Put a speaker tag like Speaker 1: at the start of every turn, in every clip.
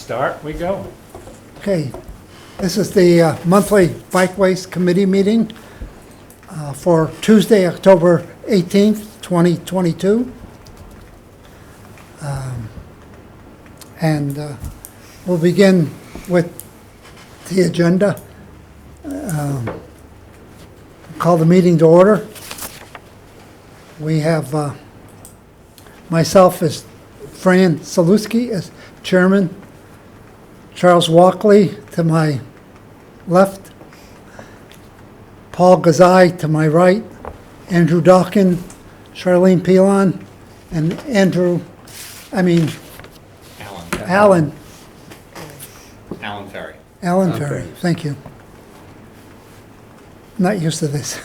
Speaker 1: start we go.
Speaker 2: Okay, this is the monthly Bikeways Committee meeting for Tuesday, October 18th, 2022. And we'll begin with the agenda. Call the meeting to order. We have myself as Fran Saluski as chairman, Charles Walkley to my left, Paul Gazai to my right, Andrew Dawkin, Charlene Pilon, and Alan
Speaker 3: Ferry.
Speaker 2: Alan Ferry, thank you. Not used to this.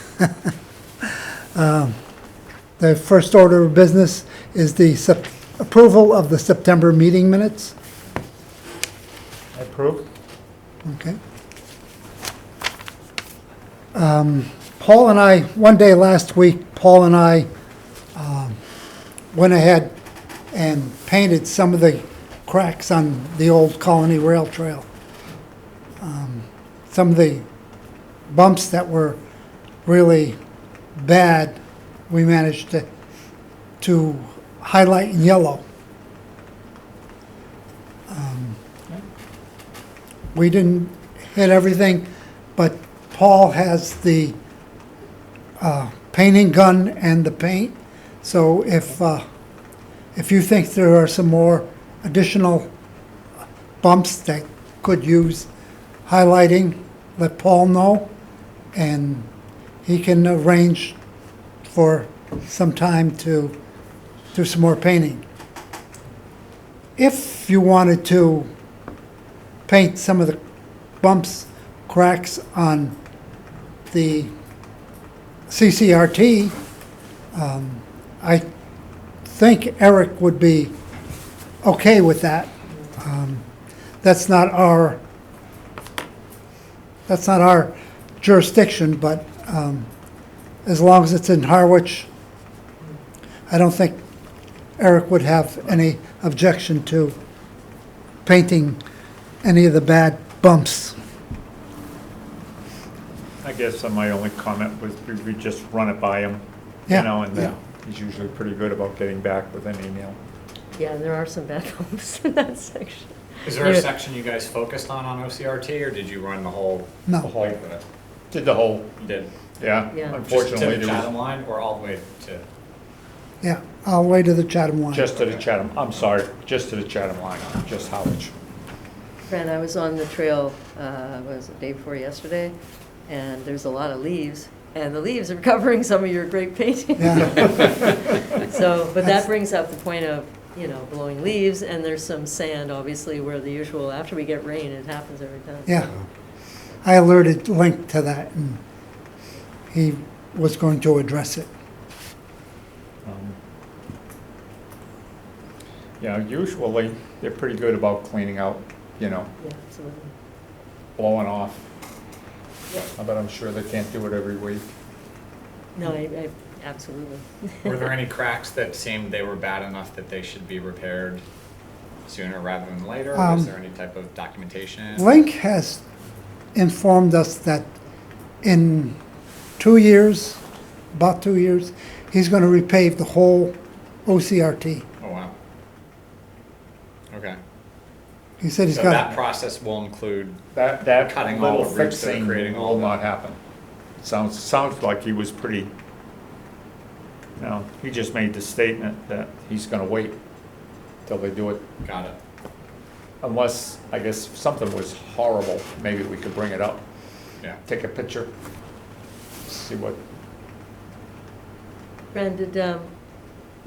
Speaker 2: The first order of business is the approval of the September meeting minutes.
Speaker 1: Approve?
Speaker 2: Okay. Paul and I, one day last week, Paul and I went ahead and painted some of the cracks on the old Colony Rail Trail. Some of the bumps that were really bad, we managed to highlight in yellow. We didn't hit everything, but Paul has the painting gun and the paint. So if you think there are some more additional bumps that could use highlighting, let Paul know, and he can arrange for some time to do some more painting. If you wanted to paint some of the bumps, cracks on the CCRT, I think Eric would be okay with that. That's not our jurisdiction, but as long as it's in Harwich, I don't think Eric would have any objection to painting any of the bad bumps.
Speaker 1: I guess my only comment was we just run it by him,
Speaker 2: Yeah,
Speaker 1: you know, and
Speaker 2: yeah.
Speaker 1: he's usually pretty good about getting back with an email.
Speaker 4: Yeah, there are some bad bumps in that section.
Speaker 3: Is there a section you guys focused on OCRT, or did you run the whole?
Speaker 2: No.
Speaker 1: The whole, did the whole,
Speaker 3: You did.
Speaker 1: yeah.
Speaker 4: Yeah.
Speaker 1: Unfortunately,
Speaker 3: Just to the
Speaker 1: there
Speaker 3: Chatham
Speaker 1: was
Speaker 3: line, or all the way to?
Speaker 2: Yeah, all the way to the Chatham line.
Speaker 1: just to the Chatham, I'm sorry, just to the Chatham line, just Harwich.
Speaker 4: Fran, I was on the trail, was it day before yesterday, and there's a lot of leaves, and the leaves are covering some of your great painting.
Speaker 2: Yeah,
Speaker 4: So, but that brings up the point of, blowing leaves, and there's some sand, obviously, where the usual, after we get rain, it happens every time.
Speaker 2: yeah. I alerted Link to that, and he was going to address it.
Speaker 1: Yeah, usually they're pretty good about cleaning out,
Speaker 4: Yeah, absolutely.
Speaker 1: blowing off,
Speaker 4: Yeah.
Speaker 1: but I'm sure they can't do it every week.
Speaker 4: No, I absolutely.
Speaker 3: Were there any cracks that seemed they were bad enough that they should be repaired sooner rather than later? Was there any type of documentation?
Speaker 2: Link has informed us that in 2 years, about 2 years, he's going to repave the whole OCRT.
Speaker 3: Oh, wow. Okay.
Speaker 2: He said he's
Speaker 3: So
Speaker 2: got.
Speaker 3: that process will include,
Speaker 1: That
Speaker 3: Cutting all
Speaker 1: little
Speaker 3: the roots that are
Speaker 1: fixing
Speaker 3: creating all
Speaker 1: will
Speaker 3: the-
Speaker 1: not happen. Sounds like he was pretty, he just made the statement that he's gonna wait till they do it.
Speaker 3: got it.
Speaker 1: Unless, I guess, something was horrible, maybe we could bring it up,
Speaker 3: Yeah.
Speaker 1: take a picture, see what,
Speaker 4: Fran,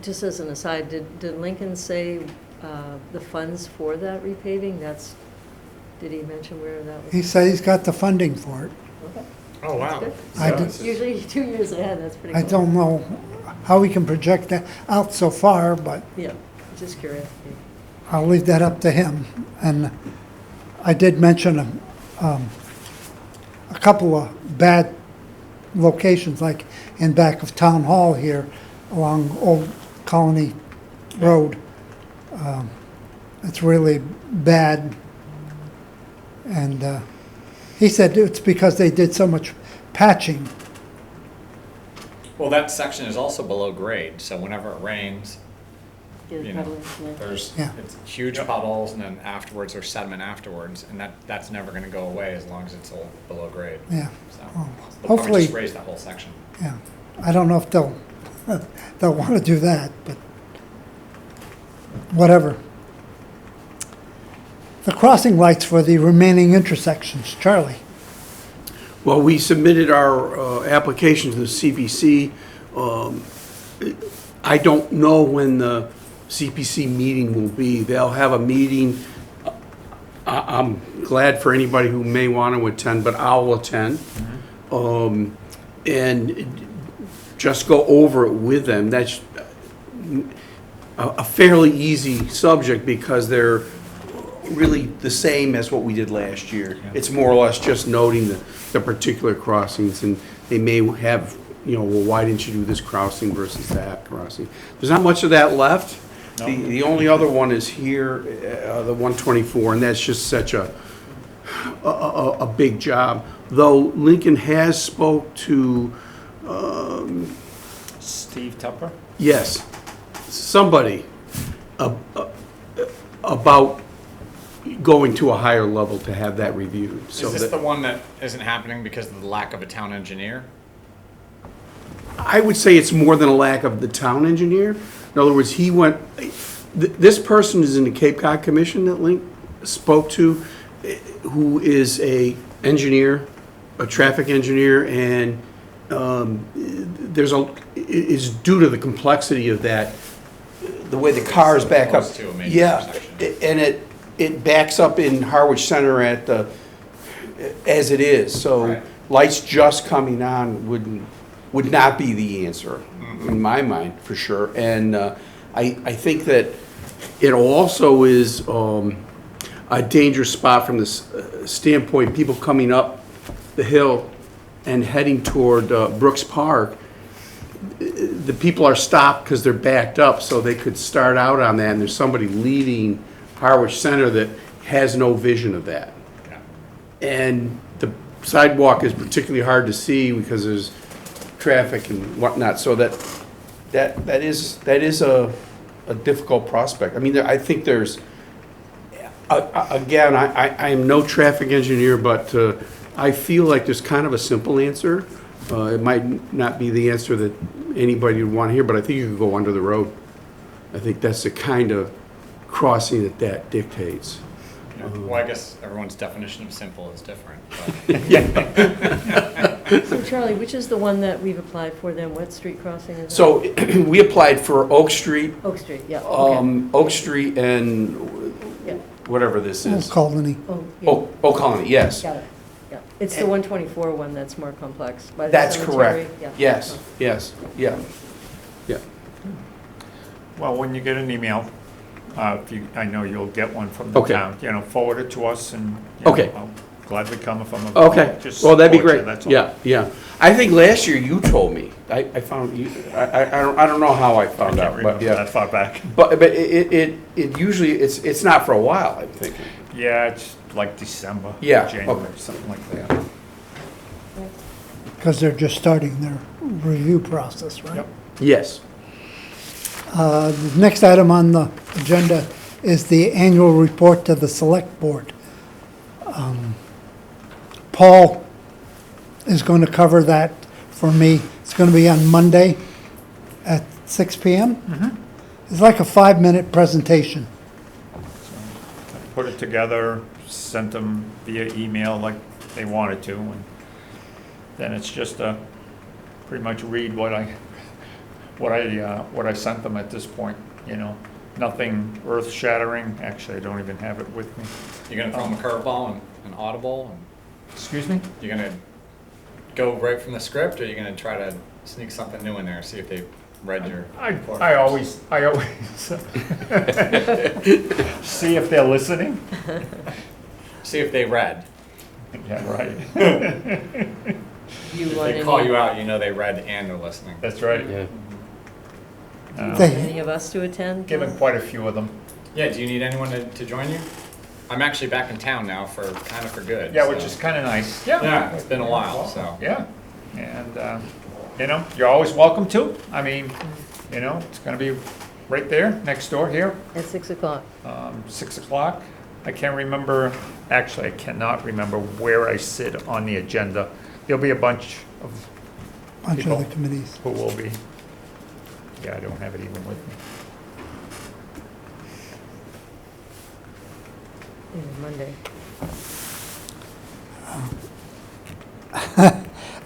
Speaker 4: just as an aside, did Lincoln say the funds for that repaving? Did he mention where that was?
Speaker 2: He said he's got the funding for it.
Speaker 4: Okay.
Speaker 3: Oh, wow.
Speaker 4: That's good.
Speaker 2: I
Speaker 3: So
Speaker 2: did-
Speaker 3: this is-
Speaker 4: Usually 2 years ahead, that's pretty
Speaker 2: I
Speaker 4: cool.
Speaker 2: don't know how we can project that out so far, but
Speaker 4: Yeah, just curious.
Speaker 2: I'll leave that up to him. And I did mention a couple of bad locations, like in back of Town Hall here along Old Colony Road. It's really bad And he said it's because they did so much patching.
Speaker 3: Well, that section is also below grade, so whenever it rains,
Speaker 4: Yeah,
Speaker 3: you know,
Speaker 4: probably, yeah.
Speaker 3: there's,
Speaker 2: Yeah.
Speaker 3: it's huge puddles, and then afterwards there's sediment afterwards, and that's never gonna go away as long as it's all below grade.
Speaker 2: Yeah,
Speaker 3: So,
Speaker 2: Well,
Speaker 3: they'll probably
Speaker 2: hopefully-
Speaker 3: just raise that whole section.
Speaker 2: yeah. I don't know if they'll want to do that, but whatever. The crossing lights for the remaining intersections, Charlie.
Speaker 5: Well, we submitted our application to the CPC. I don't know when the CPC meeting will be. They'll have a meeting. I'm glad for anybody who may want to attend, but I'll attend. And just go over it with them. That's a fairly easy subject because they're really the same as what we did last year. It's more or less just noting the particular crossings, and they may have, well, why didn't you do this crossing versus that crossing? There's not much of that left.
Speaker 1: No.
Speaker 5: The only other one is here, the 124, and that's just such a big job. Though Lincoln has spoke to,
Speaker 1: Steve Tupper?
Speaker 5: yes, somebody about going to a higher level to have that reviewed. So
Speaker 3: Is this
Speaker 5: that-
Speaker 3: the one that isn't happening because of the lack of a town engineer?
Speaker 5: I would say it's more than a lack of the town engineer. In other words, he went, this person is in the Cape Cod Commission that Link spoke to, who is a engineer, a traffic engineer, and it's due to the complexity of that, the way the cars back up.
Speaker 3: Close to a major
Speaker 5: Yeah,
Speaker 3: intersection.
Speaker 5: and it backs up in Harwich Center as it is, so
Speaker 3: Right.
Speaker 5: lights just coming on would not be the answer, in my mind, for sure. And I think that it also is a dangerous spot from the standpoint, people coming up the hill and heading toward Brooks Park. The people are stopped because they're backed up, so they could start out on that, and there's somebody leaving Harwich Center that has no vision of that.
Speaker 3: Yeah.
Speaker 5: And the sidewalk is particularly hard to see because there's traffic and whatnot, so that is a difficult prospect. I mean, I think there's, again, I am no traffic engineer, but I feel like there's kind of a simple answer. It might not be the answer that anybody would want to hear, but I think you could go under the road. I think that's the kind of crossing that dictates.
Speaker 3: Yeah. Well, I guess everyone's definition of simple is different. But
Speaker 4: So Charlie, which is the one that we've applied for then? What street crossing is it?
Speaker 5: So we applied for Oak Street,
Speaker 4: Oak Street, yeah, okay.
Speaker 5: Oak Street and
Speaker 4: Yeah.
Speaker 5: whatever this
Speaker 2: Old
Speaker 5: is.
Speaker 2: Colony.
Speaker 4: Oh, yeah,
Speaker 5: Oak Colony, yes.
Speaker 4: got it, yeah. It's the 124 one that's more complex. By the
Speaker 5: That's
Speaker 4: cemetery,
Speaker 5: correct.
Speaker 4: yeah.
Speaker 5: Yes, yes, yeah.
Speaker 1: Well, when you get an email, I know you'll get one from the
Speaker 5: Okay.
Speaker 1: town, forward it to us and,
Speaker 5: Okay.
Speaker 1: I'll gladly come if I'm.
Speaker 5: Okay,
Speaker 1: just
Speaker 5: well, that'd be
Speaker 1: support you,
Speaker 5: great.
Speaker 1: that's all.
Speaker 5: Yeah, yeah. I think last year you told me. I found you, I don't know how I
Speaker 1: I
Speaker 5: found
Speaker 1: can't
Speaker 5: out, but
Speaker 1: remember
Speaker 5: yeah.
Speaker 1: that far back.
Speaker 5: But it usually, it's not for a while, I'm thinking.
Speaker 1: Yeah, it's like December.
Speaker 5: Yeah,
Speaker 1: January,
Speaker 5: okay.
Speaker 1: something like that.
Speaker 2: Because they're just starting their review process, right?
Speaker 1: Yep.
Speaker 5: Yes.
Speaker 2: The next item on the agenda is the annual report to the Select Board. Paul is going to cover that for me. It's going to be on Monday at 6 PM. It's like a 5-minute presentation.
Speaker 1: Put it together, sent them via email like they wanted to, and then it's just pretty much read what I sent them at this point, Nothing earth-shattering. Actually, I don't even have it with me.
Speaker 3: you're gonna throw them a curveball and an audible, and
Speaker 1: Excuse me?
Speaker 3: you're gonna go right from the script, or you're gonna try to sneak something new in there, see if they read your report
Speaker 1: I
Speaker 3: first?
Speaker 1: always see if they're listening.
Speaker 3: See if they read.
Speaker 1: Yeah, right.
Speaker 4: You
Speaker 3: If
Speaker 4: want
Speaker 3: they call
Speaker 4: any,
Speaker 3: you out, you know they read and they're listening.
Speaker 1: That's right.
Speaker 5: Yeah.
Speaker 2: They-
Speaker 4: any of us to attend?
Speaker 1: Given quite a few of them.
Speaker 3: Yeah, do you need anyone to join you? I'm actually back in town now for good.
Speaker 1: Yeah,
Speaker 3: so.
Speaker 1: which is kind of nice. Yeah.
Speaker 3: Yeah, it's been a while, so.
Speaker 1: Yeah, and, you know, you're always welcome to. I mean, you know, it's gonna be right there, next door here,
Speaker 4: At 6 o'clock.
Speaker 1: 6 o'clock. I can't remember, actually, I cannot remember where I sit on the agenda. There'll be a bunch of
Speaker 2: Bunch of
Speaker 1: people
Speaker 2: the committees.
Speaker 1: who will be, yeah, I don't have it even with me.
Speaker 4: Monday.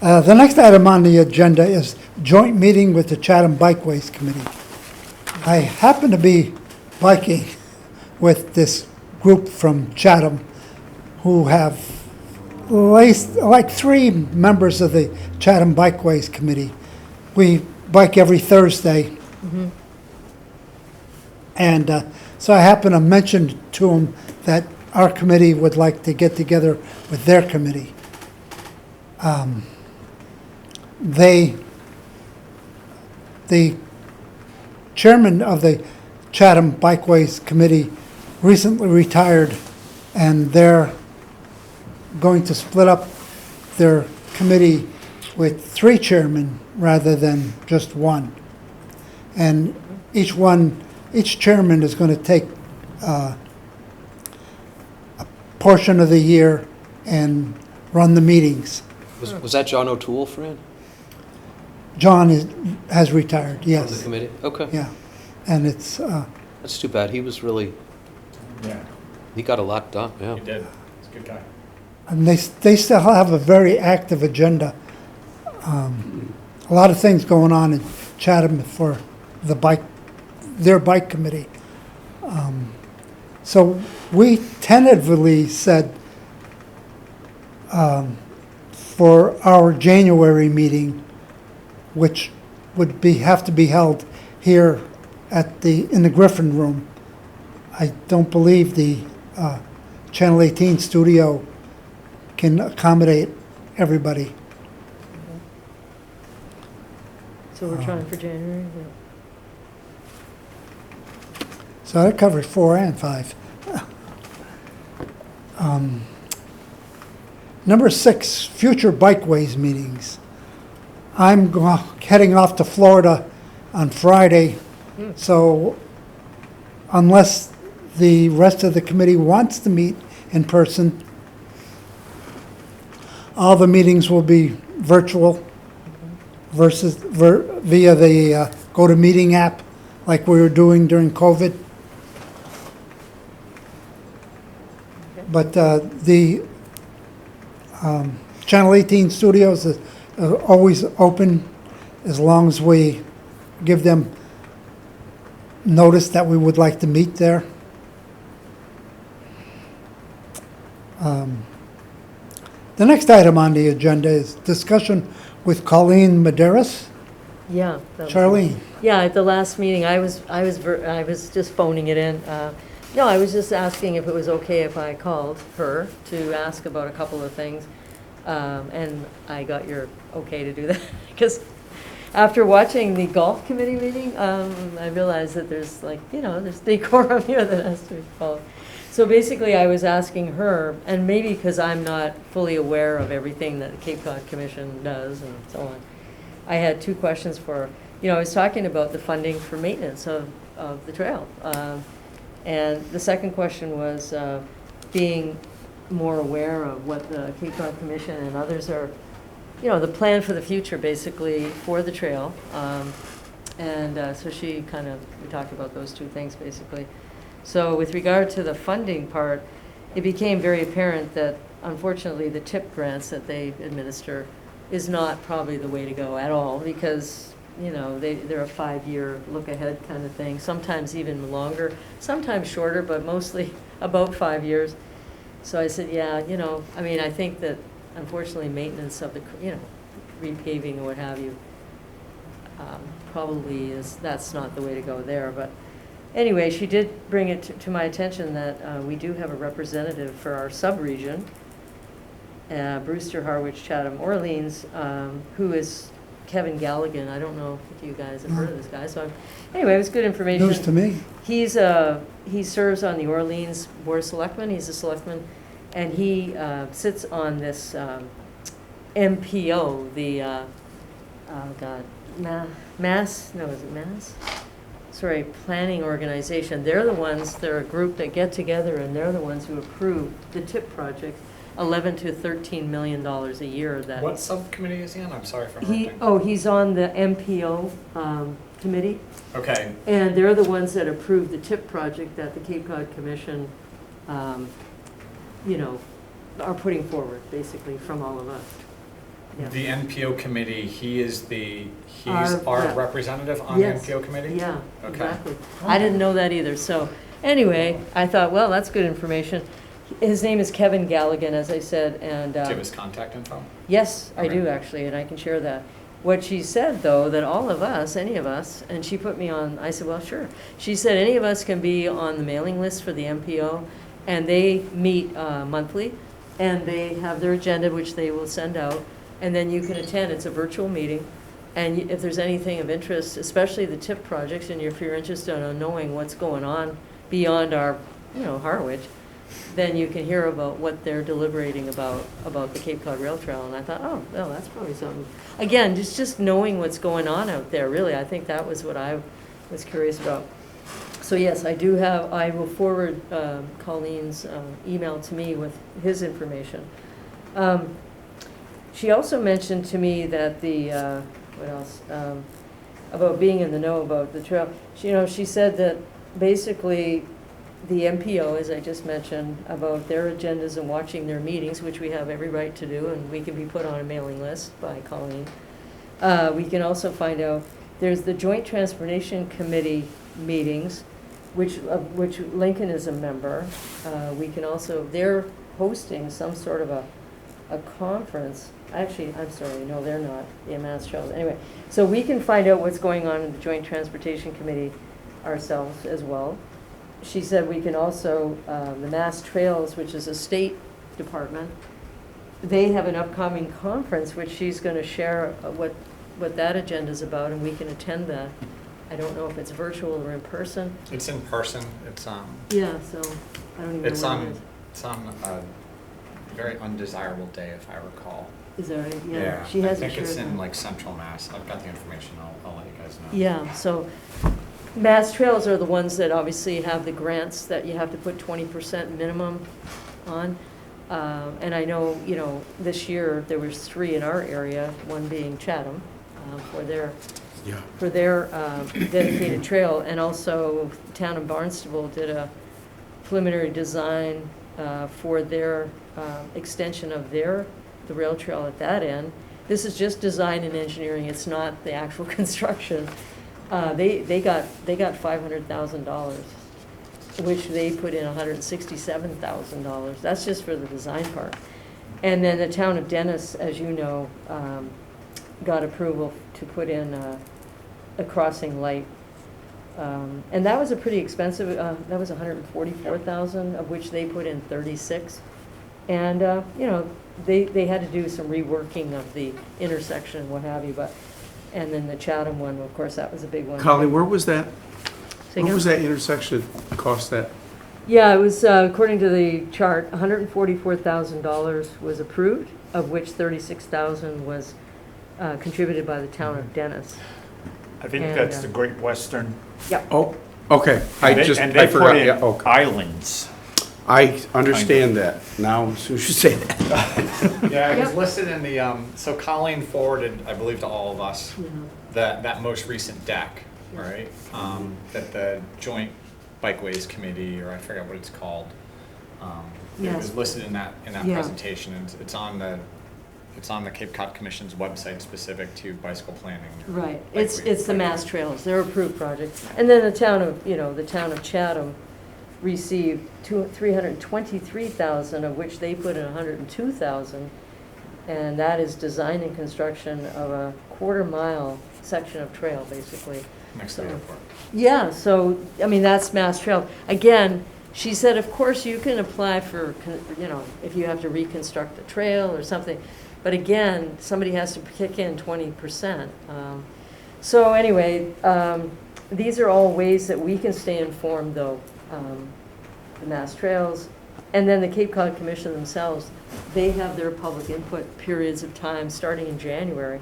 Speaker 2: The next item on the agenda is joint meeting with the Chatham Bikeways Committee. I happen to be biking with this group from Chatham who have like 3 members of the Chatham Bikeways Committee. We bike every Thursday. And so I happened to mention to them that our committee would like to get together with their committee. The chairman of the Chatham Bikeways Committee recently retired, and they're going to split up their committee with 3 chairmen rather than just one. And each chairman is going to take a portion of the year and run the meetings.
Speaker 6: Was that John O'Toole, Fran?
Speaker 2: John has retired,
Speaker 6: From the
Speaker 2: yes.
Speaker 6: committee? Okay.
Speaker 2: Yeah. And it's,
Speaker 6: That's too bad. He was really,
Speaker 1: Yeah,
Speaker 6: he got a lot done, yeah.
Speaker 3: You did. It's a good guy.
Speaker 2: and they still have a very active agenda. A lot of things going on in Chatham for their bike committee. So we tentatively said for our January meeting, which would have to be held here in the Griffin Room. I don't believe the Channel 18 studio can accommodate everybody.
Speaker 4: So we're trying for January? Yeah.
Speaker 2: So that covers 4 and 5. Number 6, future bikeways meetings. I'm heading off to Florida on Friday, so unless the rest of the committee wants to meet in person, all the meetings will be virtual versus via the GoToMeeting app like we were doing during COVID. But the Channel 18 studios are always open as long as we give them notice that we would like to meet there. The next item on the agenda is discussion with Colleen Medeiros.
Speaker 4: Yeah. that was-
Speaker 2: Charlene,
Speaker 4: Yeah, at the last meeting, I was just phoning it in. No, I was just asking if it was okay if I called her to ask about a couple of things. And I got your okay to do that, because after watching the golf committee meeting, I realized that there's there's decorum here that has to be followed. So basically, I was asking her, and maybe because I'm not fully aware of everything that the Cape Cod Commission does and so on, I had 2 questions for her. I was talking about the funding for maintenance of the trail. And the second question was being more aware of what the Cape Cod Commission and others are, the plan for the future, basically, for the trail. So we talked about those 2 things, basically. So with regard to the funding part, it became very apparent that, unfortunately, the TIP grants that they administer is not probably the way to go at all, because they're a 5-year look-ahead kind of thing, sometimes even longer, sometimes shorter, but mostly about 5 years. So I said, I think that, unfortunately, maintenance of the, repaving or what have you, probably that's not the way to go there. But anyway, she did bring it to my attention that we do have a representative for our sub-region, Brewster, Harwich, Chatham, Orleans, who is Kevin Galligan. I don't know if you guys have heard of this guy, so anyway, it was good information.
Speaker 2: News to me.
Speaker 4: He serves on the Orleans Board of Selectmen, he's a selectman, and he sits on this MPO, the, oh God, Mass, no, is it Mass? Sorry, Planning Organization. They're the ones, they're a group that get together, and they're the ones who approve the TIP project, $11 to $13 million a year that.
Speaker 3: What subcommittee is he on? I'm sorry for interrupting.
Speaker 4: He's on the MPO committee.
Speaker 3: Okay,
Speaker 4: And they're the ones that approved the TIP project that the Cape Cod Commission, you know, are putting forward, basically, from all of us. Yeah.
Speaker 3: the NPO committee, he's
Speaker 4: Our
Speaker 3: our
Speaker 4: rep.
Speaker 3: representative on the
Speaker 4: Yes.
Speaker 3: NPO committee?
Speaker 4: Yeah,
Speaker 3: Okay.
Speaker 4: exactly. I didn't know that either, so, anyway, I thought, well, that's good information. His name is Kevin Galligan, as I said, and.
Speaker 3: Do you have his contact info?
Speaker 4: Yes, I do
Speaker 3: Okay.
Speaker 4: actually, and I can share that. What she said, though, that all of us, any of us, and she put me on, I said, well, sure. She said any of us can be on the mailing list for the MPO, and they meet monthly, and they have their agenda, which they will send out, and then you can attend. It's a virtual meeting, and if there's anything of interest, especially the TIP projects, and if you're interested in knowing what's going on beyond our, Harwich, then you can hear about what they're deliberating about the Cape Cod Rail Trail. And I thought, oh, well, that's probably something. Again, just knowing what's going on out there, really, I think that was what I was curious about. So yes, I will forward Colleen's email to me with his information. She also mentioned to me that what else? About being in the know about the trail. She said that basically the MPO, as I just mentioned, about their agendas and watching their meetings, which we have every right to do, and we can be put on a mailing list by Colleen. We can also find out, there's the Joint Transportation Committee meetings, which Lincoln is a member. We can also, they're hosting some sort of a conference. Actually, I'm sorry, no, they're not, the Mass Trails. Anyway, so we can find out what's going on in the Joint Transportation Committee ourselves as well. She said we can also, the Mass Trails, which is a state department, they have an upcoming conference which she's going to share what that agenda is about, and we can attend that. I don't know if it's virtual or in person.
Speaker 3: It's in person. It's
Speaker 4: Yeah, so I don't even know
Speaker 3: it's
Speaker 4: what
Speaker 3: on
Speaker 4: it is.
Speaker 3: it's on a very undesirable day, if I recall.
Speaker 4: Is that right? Yeah. She
Speaker 3: I
Speaker 4: hasn't
Speaker 3: think it's
Speaker 4: shared
Speaker 3: in
Speaker 4: that.
Speaker 3: like Central Mass. I've got the information. I'll let you guys know.
Speaker 4: Yeah, so Mass Trails are the ones that obviously have the grants that you have to put 20% minimum on. And I know, this year there was 3 in our area, one being Chatham, for their dedicated trail, and also Town of Barnstable did a preliminary design for their extension of the rail trail at that end. This is just design and engineering, it's not the actual construction. They got $500,000, which they put in $167,000. That's just for the design part. And then the Town of Dennis, as you know, got approval to put in a crossing light. And that was a pretty expensive, that was $144,000, of which they put in 36. And, they had to do some reworking of the intersection and what have you, and then the Chatham one, of course, that was a big one.
Speaker 5: Colleen, where was that?
Speaker 4: Say
Speaker 5: What
Speaker 4: again?
Speaker 5: was that intersection cost that?
Speaker 4: Yeah, it was, according to the chart, $144,000 was approved, of which $36,000 was contributed by the Town of Dennis.
Speaker 1: I think
Speaker 4: And,
Speaker 1: that's the Great Western.
Speaker 4: Yep.
Speaker 5: Oh, okay.
Speaker 1: And they
Speaker 5: I
Speaker 1: put
Speaker 5: forgot.
Speaker 1: in
Speaker 5: Yeah, okay.
Speaker 1: islands.
Speaker 5: I understand that now, as soon as you say that.
Speaker 3: Yeah, it was
Speaker 4: Yep.
Speaker 3: listed in the, so Colleen forwarded, I believe, to all of us,
Speaker 4: Yeah.
Speaker 3: that most recent deck, right? That the Joint Bikeways Committee, or I forget what it's called. It
Speaker 4: Yes.
Speaker 3: was listed in that
Speaker 4: Yeah.
Speaker 3: presentation, and it's on the Cape Cod Commission's website specific to bicycle planning.
Speaker 4: Right,
Speaker 3: Bikeways.
Speaker 4: it's the Mass Trails, they're approved projects. And then the town of Chatham received $323,000, of which they put in $102,000. And that is design and construction of a quarter-mile section of trail, basically.
Speaker 3: Next to the airport.
Speaker 4: Yeah, so, that's Mass Trail. Again, she said, of course, you can apply for, if you have to reconstruct the trail or something, But again, somebody has to kick in 20%. So anyway, these are all ways that we can stay informed, though. The Mass Trails, and then the Cape Cod Commission themselves, they have their public input periods of time starting in January.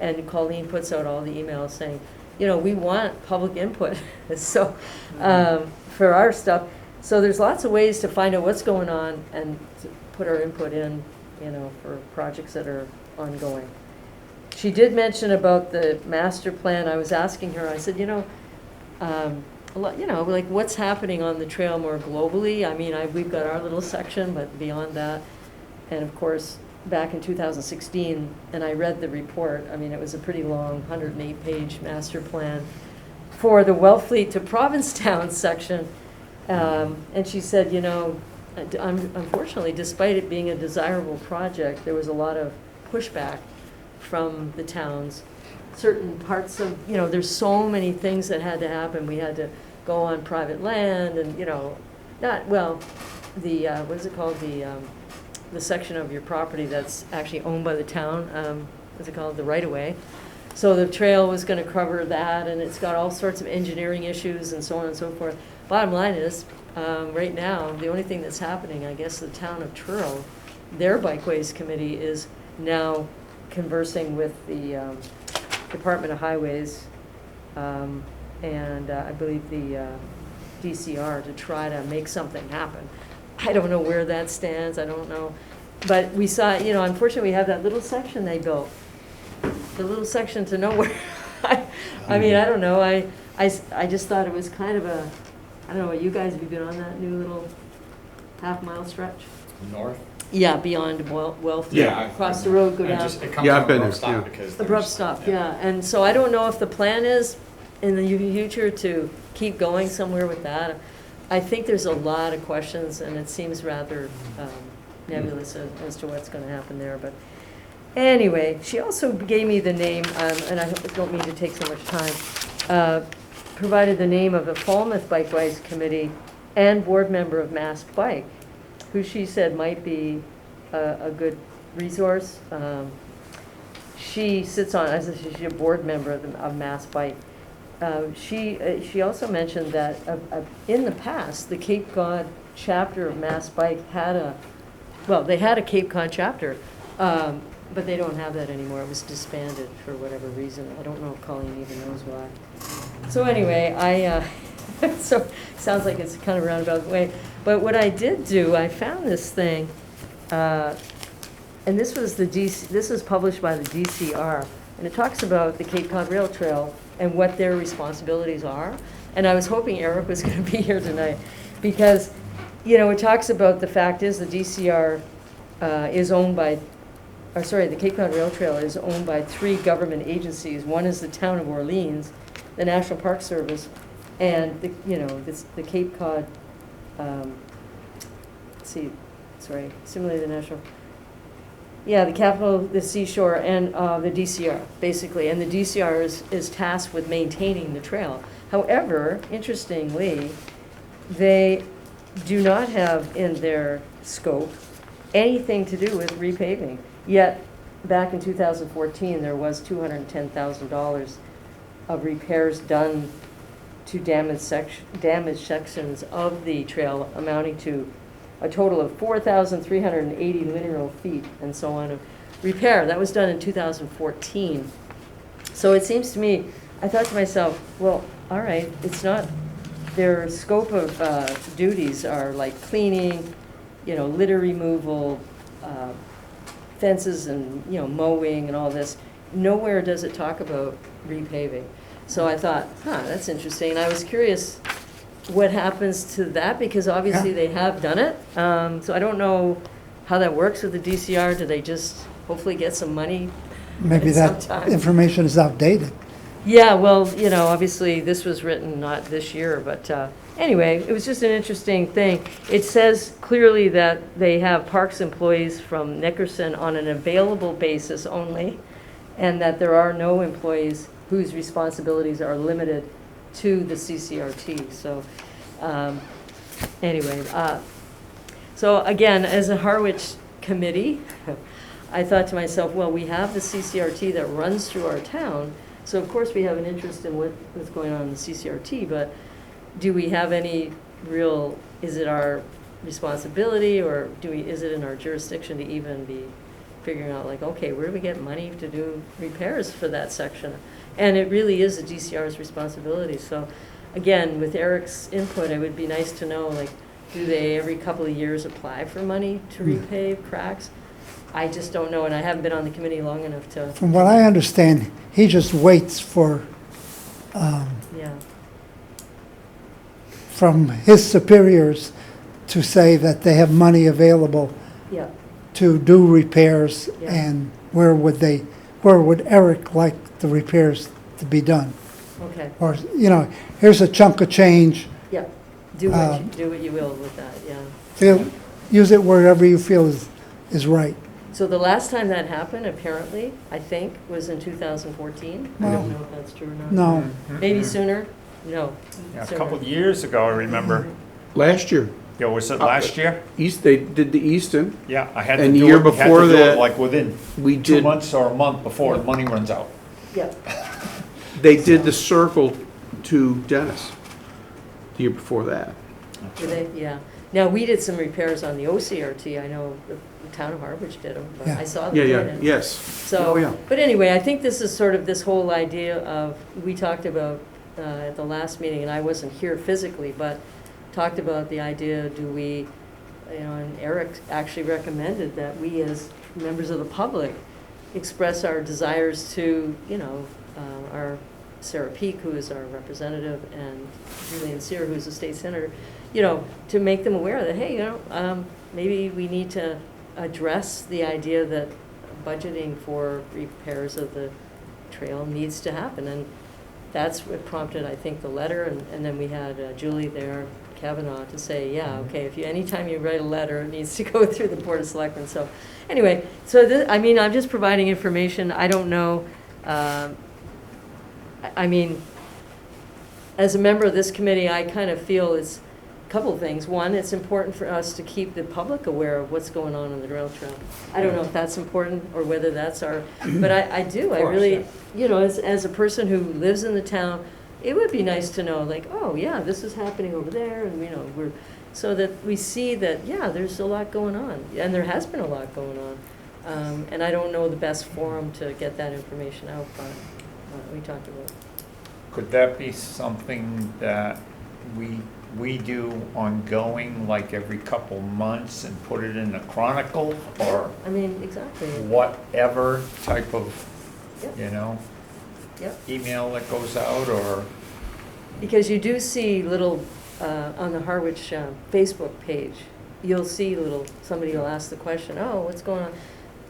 Speaker 4: And Colleen puts out all the emails saying, you know, we want public input, so, for our stuff. So there's lots of ways to find out what's going on and to put our input in, you know, for projects that are ongoing. She did mention about the master plan. I was asking her, I said, you know, like what's happening on the trail more globally? I mean, we've got our little section, but beyond that, and of course, back in 2016, and I read the report, I mean, it was a pretty long 108-page master plan for the Wellfleet to Provincetown section. And she said, you know, unfortunately, despite it being a desirable project, there was a lot of pushback from the towns. Certain parts of, you know, there's so many things that had to happen. We had to go on private land and, you know, what is it called? The section of your property that's actually owned by the town, what's it called? The right-of-way. So the trail was going to cover that, and it's got all sorts of engineering issues and so on and so forth. Bottom line is, right now, the only thing that's happening, I guess, the town of Truro, their Bikeways Committee is now conversing with the Department of Highways and I believe the DCR to try to make something happen. I don't know where that stands, I don't know. But we saw, you know, unfortunately, we have that little section they built, the little section to nowhere. I mean, I don't know, I just thought it was kind of a, I don't know, you guys, have you been on that new little half-mile stretch?
Speaker 3: North?
Speaker 4: Yeah, beyond Wellfleet.
Speaker 5: Yeah.
Speaker 4: Across the road, go
Speaker 3: And
Speaker 4: down.
Speaker 3: it comes
Speaker 5: Yeah,
Speaker 3: to
Speaker 5: I've been
Speaker 3: an
Speaker 5: there,
Speaker 3: abrupt stop
Speaker 5: yeah.
Speaker 3: because
Speaker 4: Abrupt
Speaker 3: there's-
Speaker 4: stop, yeah. And so I don't know if the plan is in the future to keep going somewhere with that. I think there's a lot of questions, and it seems rather nebulous as to what's going to happen there. But anyway, she also gave me the name, and I don't mean to take so much time, provided the name of the Falmouth Bikeways Committee and board member of Mass Bike, who she said might be a good resource. She sits on, as she's a board member of Mass Bike. She also mentioned that in the past, the Cape Cod chapter of Mass Bike they had a Cape Cod chapter, but they don't have that anymore. It was disbanded for whatever reason. I don't know if Colleen even knows why. So anyway, so sounds like it's kind of a roundabout way. But what I did do, I found this thing, and this was published by the DCR, and it talks about the Cape Cod Rail Trail and what their responsibilities are. And I was hoping Eric was going to be here tonight, because, you know, it talks about the fact is the DCR is owned by, the Cape Cod Rail Trail is owned by 3 government agencies. One is the town of Orleans, the National Park Service, and the Cape Cod, similarly the National, the capital, the seashore, and the DCR, basically. And the DCR is tasked with maintaining the trail. However, interestingly, they do not have in their scope anything to do with repaving. Yet, back in 2014, there was $210,000 of repairs done to damaged sections of the trail, amounting to a total of 4,380 linear feet and so on of repair. That was done in 2014. So it seems to me, I thought to myself, well, all right, it's not, their scope of duties are like cleaning, litter removal, fences and, mowing and all this. Nowhere does it talk about repaving. So I thought, that's interesting. And I was curious what happens to that, because obviously they have done it. So I don't know how that works with the DCR. Do they just hopefully get some money?
Speaker 2: Maybe that
Speaker 4: sometime?
Speaker 2: information is outdated.
Speaker 4: Yeah, well, obviously this was written not this year, but anyway, it was just an interesting thing. It says clearly that they have parks employees from Nickerson on an available basis only, and that there are no employees whose responsibilities are limited to the CCRT. So anyway, so again, as a Harwich committee, I thought to myself, well, we have the CCRT that runs through our town, so of course we have an interest in what's going on in the CCRT, but do we have any real, is it our responsibility, or is it in our jurisdiction to even be figuring out, like, okay, where do we get money to do repairs for that section? And it really is the DCR's responsibility. So again, with Eric's input, it would be nice to know, like, do they every couple of years apply for money to repave cracks? I just don't know, and I haven't been on the committee long enough to,
Speaker 2: From what I understand, he just waits for,
Speaker 4: yeah.
Speaker 2: from his superiors to say that they have money available
Speaker 4: Yeah,
Speaker 2: to do repairs,
Speaker 4: Yeah.
Speaker 2: and where would Eric like the repairs to be done?
Speaker 4: okay,
Speaker 2: Or, here's a chunk of change,
Speaker 4: yeah. Do what you will with that, yeah.
Speaker 2: use it wherever you feel is right.
Speaker 4: So the last time that happened, apparently, I think, was in 2014. I
Speaker 2: No.
Speaker 4: don't know if that's true or not.
Speaker 2: No,
Speaker 4: Maybe sooner? No.
Speaker 1: Yeah, a
Speaker 4: sooner.
Speaker 1: couple of years ago, I remember.
Speaker 5: Last year,
Speaker 1: Yeah, was it last year?
Speaker 5: they did the Easton.
Speaker 1: Yeah, I had to
Speaker 5: And
Speaker 1: do
Speaker 5: the
Speaker 1: it.
Speaker 5: year
Speaker 1: had to
Speaker 5: before
Speaker 1: do it,
Speaker 5: that,
Speaker 1: like within
Speaker 5: we
Speaker 1: 2
Speaker 5: did-
Speaker 1: months or a month before the money runs out.
Speaker 4: Yeah,
Speaker 5: They did the circle to Dennis the year before that.
Speaker 4: did they? Yeah. Now, we did some repairs on the OCRT. I know the town of Harwich did them, but
Speaker 2: Yeah.
Speaker 4: I saw them
Speaker 5: Yeah,
Speaker 4: doing
Speaker 5: yeah,
Speaker 4: it.
Speaker 5: yes.
Speaker 4: So,
Speaker 5: Oh, yeah.
Speaker 4: but anyway, I think this is sort of this whole idea of, we talked about at the last meeting, and I wasn't here physically, but talked about the idea, do we, and Eric actually recommended that we as members of the public express our desires to, our Sarah Peak, who is our representative, and Julian Sear, who's a state senator, to make them aware that, hey, maybe we need to address the idea that budgeting for repairs of the trail needs to happen. And that's what prompted, I think, the letter. And then we had Julie there, Kavanaugh, to say, yeah, okay, anytime you write a letter, it needs to go through the Board of Selectmen. So anyway, I'm just providing information. I don't know. As a member of this committee, I kind of feel it's a couple of things. One, it's important for us to keep the public aware of what's going on the rail trail. I don't know if that's important or whether that's but I do. I really, as a person who lives in the town, it would be nice to know, like, oh yeah, this is happening over there, and so that we see that, yeah, there's a lot going on, and there has been a lot going on. And I don't know the best forum to get that information out, but we talked about.
Speaker 1: Could that be something that we do ongoing, like every couple months, and put it in the Chronicle, or
Speaker 4: Exactly.
Speaker 1: whatever type of,
Speaker 4: Yep. Yep.
Speaker 1: email that goes out, or?
Speaker 4: Because you do see little, on the Harwich Facebook page, you'll see somebody will ask the question, oh, what's going on?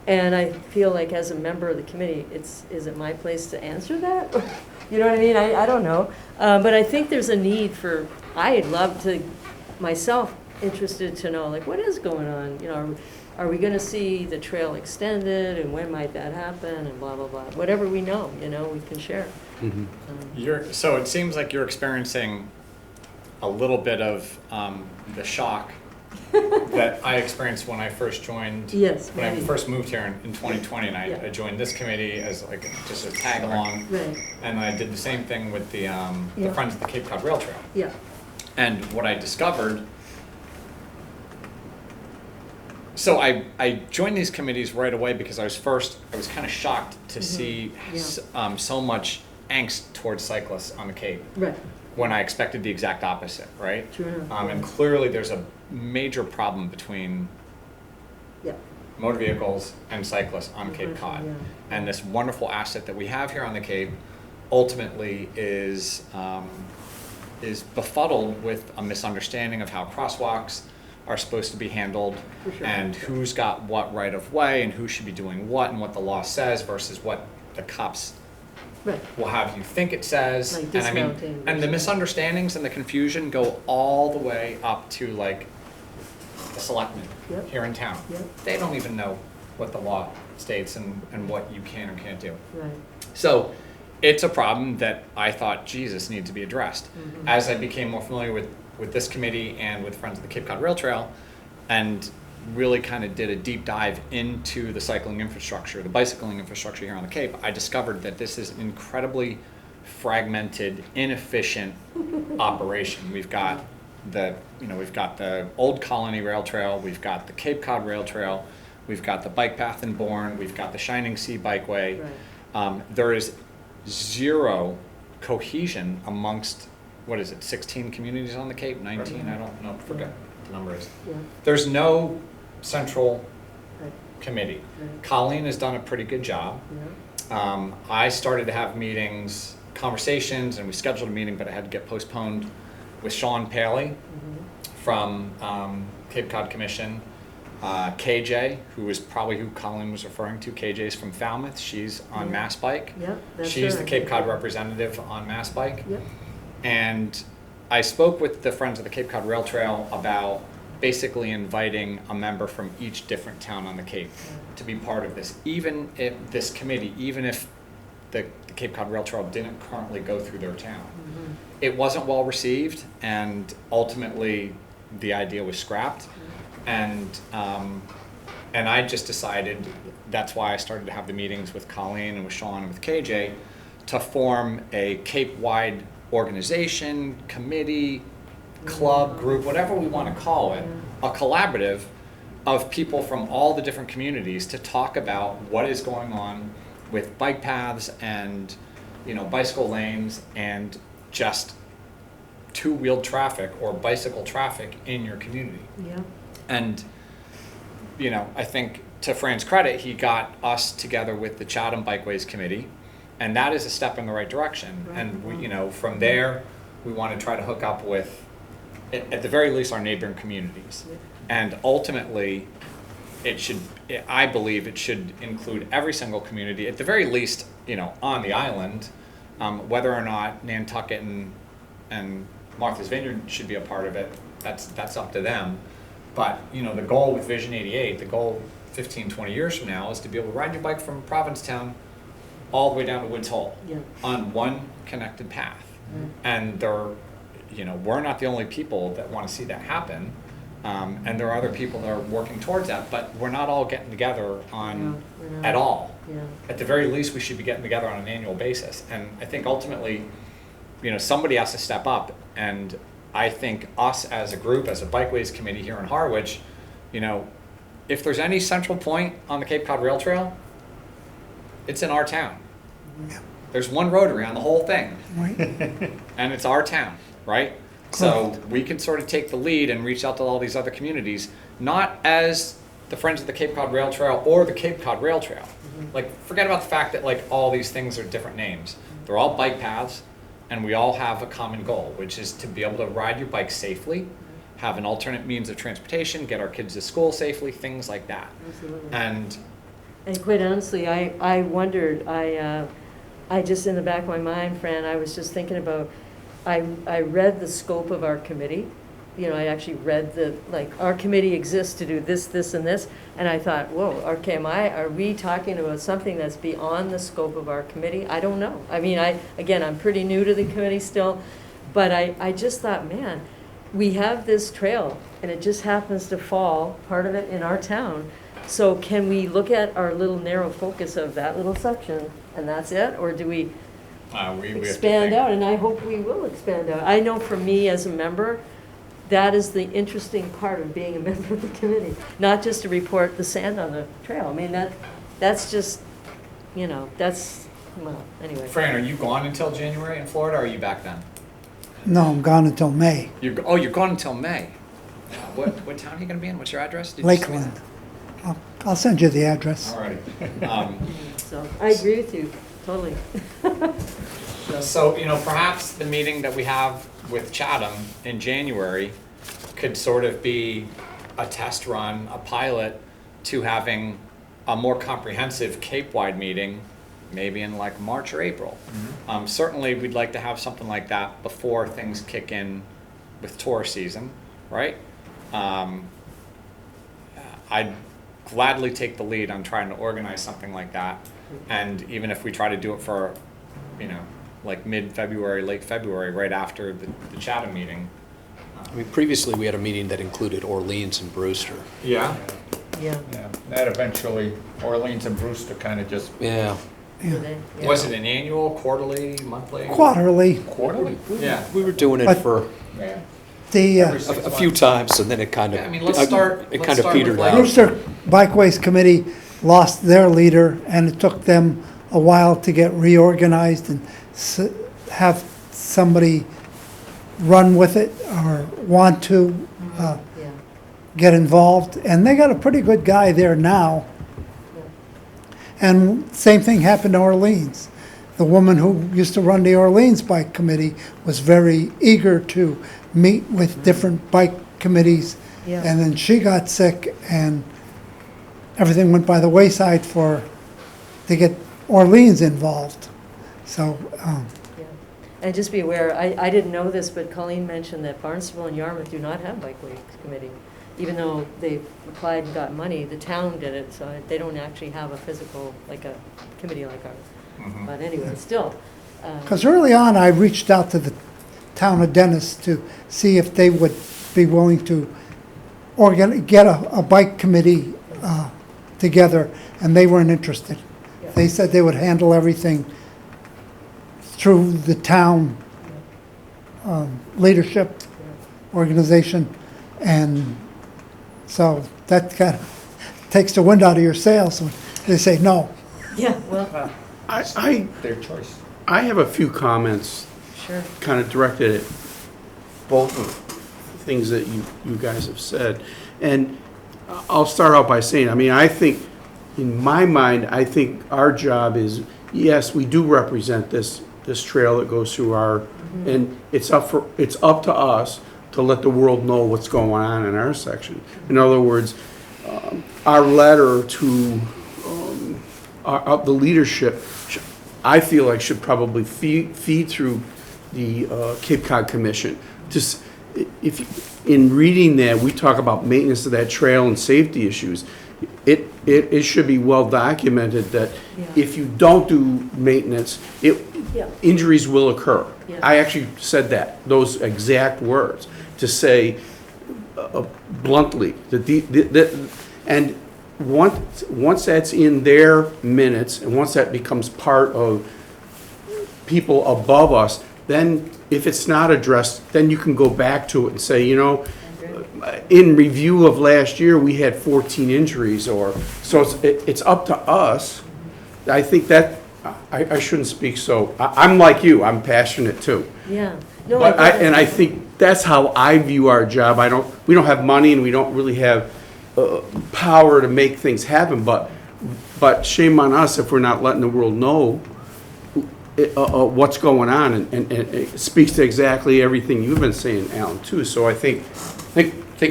Speaker 4: And I feel like as a member of the committee, is it my place to answer that? You know what I mean? I don't know. But I think there's a need I'd love to, myself, interested to know, like, what is going on? Are we going to see the trail extended, and when might that happen, and blah, blah, blah. Whatever we know, we can share.
Speaker 5: Mhm.
Speaker 3: So it seems like you're experiencing a little bit of the shock that I experienced when I first joined.
Speaker 4: Yes,
Speaker 3: When I
Speaker 4: right.
Speaker 3: first moved here in 2020, and
Speaker 4: Yeah.
Speaker 3: I joined this committee as like just a tag along.
Speaker 4: Right,
Speaker 3: And I did the same thing with the
Speaker 4: Yeah.
Speaker 3: Friends of the Cape Cod Rail Trail.
Speaker 4: yeah,
Speaker 3: And what I discovered, so I joined these committees right away because I was kind of shocked to see
Speaker 4: Yeah.
Speaker 3: so much angst towards cyclists on the Cape,
Speaker 4: right,
Speaker 3: when I expected the exact opposite, right?
Speaker 4: true enough.
Speaker 3: And clearly there's a major problem between
Speaker 4: Yeah,
Speaker 3: motor vehicles and cyclists on Cape Cod.
Speaker 4: Yeah.
Speaker 3: And this wonderful asset that we have here on the Cape ultimately is befuddled with a misunderstanding of how crosswalks are supposed to be handled,
Speaker 4: For sure.
Speaker 3: and who's got what right of way, and who should be doing what, and what the law says versus what the cops
Speaker 4: right,
Speaker 3: will have you think it says.
Speaker 4: Like
Speaker 3: And I mean,
Speaker 4: dismounting
Speaker 3: and the
Speaker 4: versus-
Speaker 3: misunderstandings and the confusion go all the way up to like the selectmen
Speaker 4: Yep.
Speaker 3: here in town.
Speaker 4: Yep.
Speaker 3: They don't even know what the law states and what you can or can't do.
Speaker 4: right,
Speaker 3: So it's a problem that I thought, Jesus, needs to be addressed.
Speaker 4: Mhm.
Speaker 3: As I became more familiar with this committee and with Friends of the Cape Cod Rail Trail, and really kind of did a deep dive into the cycling infrastructure, the bicycling infrastructure here on the Cape, I discovered that this is an incredibly fragmented, inefficient operation. We've got we've got the Old Colony Rail Trail, we've got the Cape Cod Rail Trail, we've got the bike path in Bourne, we've got the Shining Sea Bikeway.
Speaker 4: Right.
Speaker 3: There is zero cohesion amongst, 16 communities on the Cape, 19, I don't know, forget what the number is.
Speaker 4: Yeah.
Speaker 3: There's no central
Speaker 4: Right.
Speaker 3: committee.
Speaker 4: Right.
Speaker 3: Colleen has done a pretty good job.
Speaker 4: Yeah.
Speaker 3: I started to have meetings, conversations, and we scheduled a meeting, but it had to get postponed with Sean Paley from Cape Cod Commission. KJ, who is probably who Colleen was referring to. KJ is from Falmouth. She's on
Speaker 4: Yeah.
Speaker 3: Mass Bike.
Speaker 4: Yeah, that's
Speaker 3: She's
Speaker 4: her.
Speaker 3: the Cape Cod representative on Mass Bike.
Speaker 4: Yep.
Speaker 3: And I spoke with the Friends of the Cape Cod Rail Trail about basically inviting a member from each different town on the Cape to be part of this, even if this committee, even if the Cape Cod Rail Trail didn't currently go through their town.
Speaker 4: Mm-hmm.
Speaker 3: It wasn't well received, and ultimately the idea was scrapped. And I just decided, that's why I started to have the meetings with Colleen and with Sean and with KJ, to form a Cape-wide organization, committee, club, group, whatever we want to call it, a collaborative of people from all the different communities to talk about what is going on with bike paths and, bicycle lanes and just two-wheeled traffic or bicycle traffic in your community.
Speaker 4: Yeah.
Speaker 3: And, I think to Fran's credit, he got us together with the Chatham Bikeways Committee, and that is a step in the right direction.
Speaker 4: Right.
Speaker 3: And we, from there, we want to try to hook up with, at the very least, our neighboring communities.
Speaker 4: Yeah.
Speaker 3: And ultimately, I believe it should include every single community, at the very least, on the island. Whether or not Nantucket and Martha's Vineyard should be a part of it, that's up to them. But, the goal with Vision 88, the goal 15, 20 years from now is to be able to ride your bike from Provincetown all the way down to Woods Hole
Speaker 4: Yeah.
Speaker 3: on one connected path.
Speaker 4: Mm.
Speaker 3: And we're not the only people that want to see that happen. And there are other people that are working towards that, but we're not all getting together on
Speaker 4: No, we're not.
Speaker 3: at all.
Speaker 4: Yeah.
Speaker 3: At the very least, we should be getting together on an annual basis. And I think ultimately, somebody has to step up. And I think us as a group, as a Bikeways Committee here in Harwich, if there's any central point on the Cape Cod Rail Trail, it's in our town.
Speaker 2: Yeah.
Speaker 3: There's one rotary on the whole thing,
Speaker 2: Right?
Speaker 3: and it's our town, right? So we can sort of take the lead and reach out to all these other communities, not as the Friends of the Cape Cod Rail Trail or the Cape Cod Rail Trail. Like, forget about the fact that all these things are different names. They're all bike paths, and we all have a common goal, which is to be able to ride your bike safely, have an alternate means of transportation, get our kids to school safely, things like that.
Speaker 4: Absolutely.
Speaker 3: And
Speaker 4: quite honestly, I wondered, I just, in the back of my mind, Fran, I was just thinking about, I read the scope of our committee. I actually read our committee exists to do this, this, and this, and I thought, whoa, okay, are we talking about something that's beyond the scope of our committee? I don't know. I mean, I'm pretty new to the committee still, but I just thought, man, we have this trail, and it just happens to fall, part of it, in our town. So can we look at our little narrow focus of that little section, and that's it? Or do we
Speaker 3: we have to
Speaker 4: expand
Speaker 3: think.
Speaker 4: out? And I hope we will expand out. I know for me as a member, that is the interesting part of being a member of the committee, not just to report the sand on the trail. I mean, that's just, well, anyway.
Speaker 3: Fran, are you gone until January in Florida, or are you back then?
Speaker 2: No, I'm gone until May.
Speaker 3: You're gone until May. What town are you going to be in? What's your address? Did you send me
Speaker 2: Lakeland. I'll send you the address.
Speaker 3: that? Alrighty.
Speaker 4: So I agree with you, totally.
Speaker 3: So, perhaps the meeting that we have with Chatham in January could sort of be a test run, a pilot to having a more comprehensive Cape-wide meeting, maybe in March or April. Certainly, we'd like to have something like that before things kick in with tourist season, right? I'd gladly take the lead on trying to organize something like that. And even if we try to do it for, mid-February, late February, right after the Chatham meeting,
Speaker 6: I mean, previously, we had a meeting that included Orleans and Brewster.
Speaker 3: Yeah.
Speaker 4: Yeah.
Speaker 1: Yeah, that eventually, Orleans and Brewster kind of just
Speaker 6: Yeah.
Speaker 4: Were they? Yeah.
Speaker 3: Was it an annual, quarterly, monthly?
Speaker 2: Quarterly,
Speaker 1: quarterly.
Speaker 3: Yeah.
Speaker 6: We were doing it
Speaker 2: But-
Speaker 6: for
Speaker 1: Yeah.
Speaker 2: the
Speaker 1: Every
Speaker 6: a
Speaker 1: 6
Speaker 6: a few
Speaker 1: months.
Speaker 6: times, and then it kind of,
Speaker 3: Yeah, I mean, let's start
Speaker 6: kind of
Speaker 3: with,
Speaker 6: petered
Speaker 3: like,
Speaker 6: out.
Speaker 2: Brewster Bikeways Committee lost their leader, and it took them a while to get reorganized and have somebody run with it or want to
Speaker 4: Yeah.
Speaker 2: get involved. And they got a pretty good guy there now. And same thing happened to Orleans. The woman who used to run the Orleans Bike Committee was very eager to meet with different bike committees.
Speaker 4: Yeah.
Speaker 2: And then she got sick and everything went by the wayside to get Orleans involved. So,
Speaker 4: Yeah. And just be aware, I didn't know this, but Colleen mentioned that Barnstable and Yarmouth do not have Bikeways Committee. Even though they applied and got money, the town did it, so they don't actually have a physical, like a committee like ours. But anyway, still.
Speaker 2: because early on, I reached out to the town of Dennis to see if they would be willing to get a bike committee together, and they weren't interested.
Speaker 4: Yeah.
Speaker 2: They said they would handle everything through the town leadership organization, and so that kind of takes the wind out of your sails when they say no.
Speaker 4: Yeah, well,
Speaker 5: I
Speaker 1: Their choice.
Speaker 5: have a few comments
Speaker 4: sure.
Speaker 5: kind of directed at both of the things that you guys have said. And I'll start out by saying, I mean, I think, in my mind, I think our job is, yes, we do represent this trail that goes through our, and it's up to us to let the world know what's going on in our section. In other words, our letter to the leadership, I feel like should probably feed through the Cape Cod Commission. Just in reading that, we talk about maintenance of that trail and safety issues. It should be well documented that
Speaker 4: Yeah.
Speaker 5: if you don't do maintenance,
Speaker 4: Yeah.
Speaker 5: injuries will occur.
Speaker 4: Yeah.
Speaker 5: I actually said those exact words, to say bluntly that and once that's in their minutes, and once that becomes part of people above us, then if it's not addressed, then you can go back to it and say, in review of last year, we had 14 injuries, so it's up to us. I think that, I shouldn't speak so, I'm like you, I'm passionate too.
Speaker 4: Yeah. No,
Speaker 5: But I
Speaker 4: think
Speaker 5: think that's how I view our job. We don't have money and we don't really have power to make things happen, but shame on us if we're not letting the world know what's going on, and it speaks to exactly everything you've been saying, Alan, too. So I think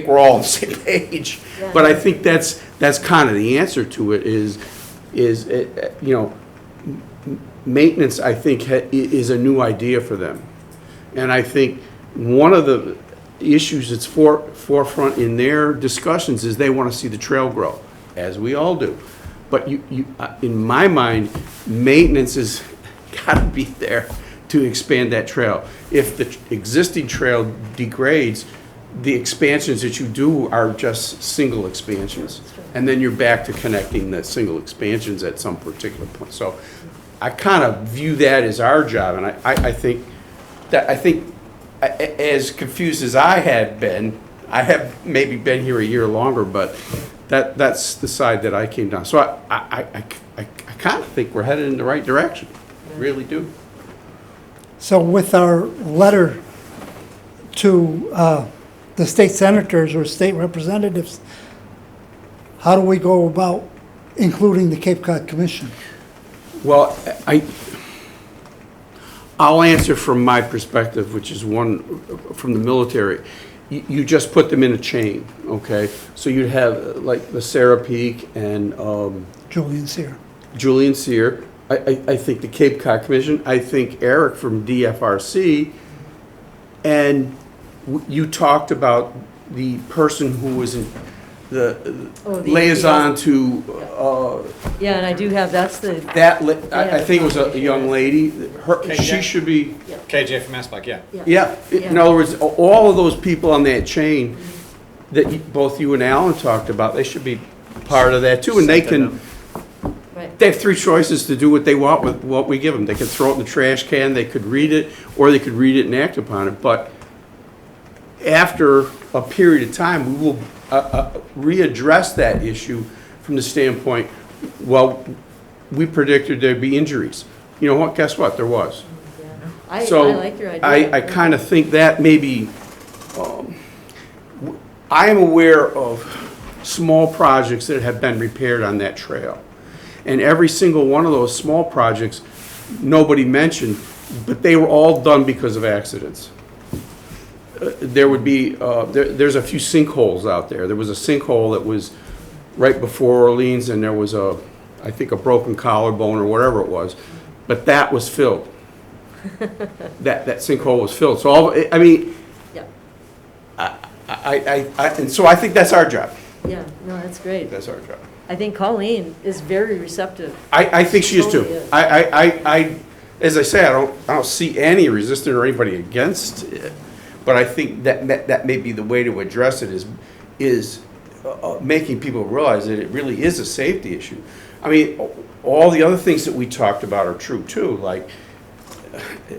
Speaker 5: we're all on the same page.
Speaker 4: Yeah.
Speaker 5: But I think that's kind of the answer to it is maintenance, I think, is a new idea for them. And I think one of the issues that's forefront in their discussions is they want to see the trail grow, as we all do. But in my mind, maintenance has got to be there to expand that trail. If the existing trail degrades, the expansions that you do are just single expansions. And then you're back to connecting the single expansions at some particular point. So I kind of view that as our job, and I think as confused as I had been, I have maybe been here a year longer, but that's the side that I came down. So I kind of think we're headed in the right direction, really do.
Speaker 2: So with our letter to the state senators or state representatives, how do we go about including the Cape Cod Commission?
Speaker 5: Well, I'll answer from my perspective, which is one from the military. You just put them in a chain, okay? So you'd have like the Sarah Peak and
Speaker 2: Julian Sear.
Speaker 5: Julian Sear. I think the Cape Cod Commission. I think Eric from DFRC. And you talked about the person who was
Speaker 4: Oh, the-
Speaker 5: liaison to,
Speaker 4: Yeah, and I do have, that's the,
Speaker 5: I think it was a young lady. She should be,
Speaker 3: KJ from Mass Bike, yeah.
Speaker 5: yeah. In other words, all of those people on that chain that both you and Alan talked about, they should be part of that too. And they can,
Speaker 4: right,
Speaker 5: they have three choices to do what they want with what we give them. They could throw it in the trash can, they could read it, or they could read it and act upon it. But after a period of time, we will readdress that issue from the standpoint, well, we predicted there'd be injuries. You know what, guess what, there was.
Speaker 4: yeah. I
Speaker 5: So
Speaker 4: like your idea.
Speaker 5: I kind of think that maybe, I am aware of small projects that have been repaired on that trail. And every single one of those small projects, nobody mentioned, but they were all done because of accidents. There would be, there's a few sinkholes out there. There was a sinkhole that was right before Orleans, and there was I think a broken collarbone or whatever it was, but that was filled. That sinkhole was filled. So I mean,
Speaker 4: Yeah,
Speaker 5: and so I think that's our job.
Speaker 4: yeah, no, that's great.
Speaker 5: That's our job.
Speaker 4: I think Colleen is very receptive.
Speaker 5: I think she is too.
Speaker 4: Totally is.
Speaker 5: As I say, I don't see any resistance or anybody against it, but I think that may be the way to address it is making people realize that it really is a safety issue. I mean, all the other things that we talked about are true too, like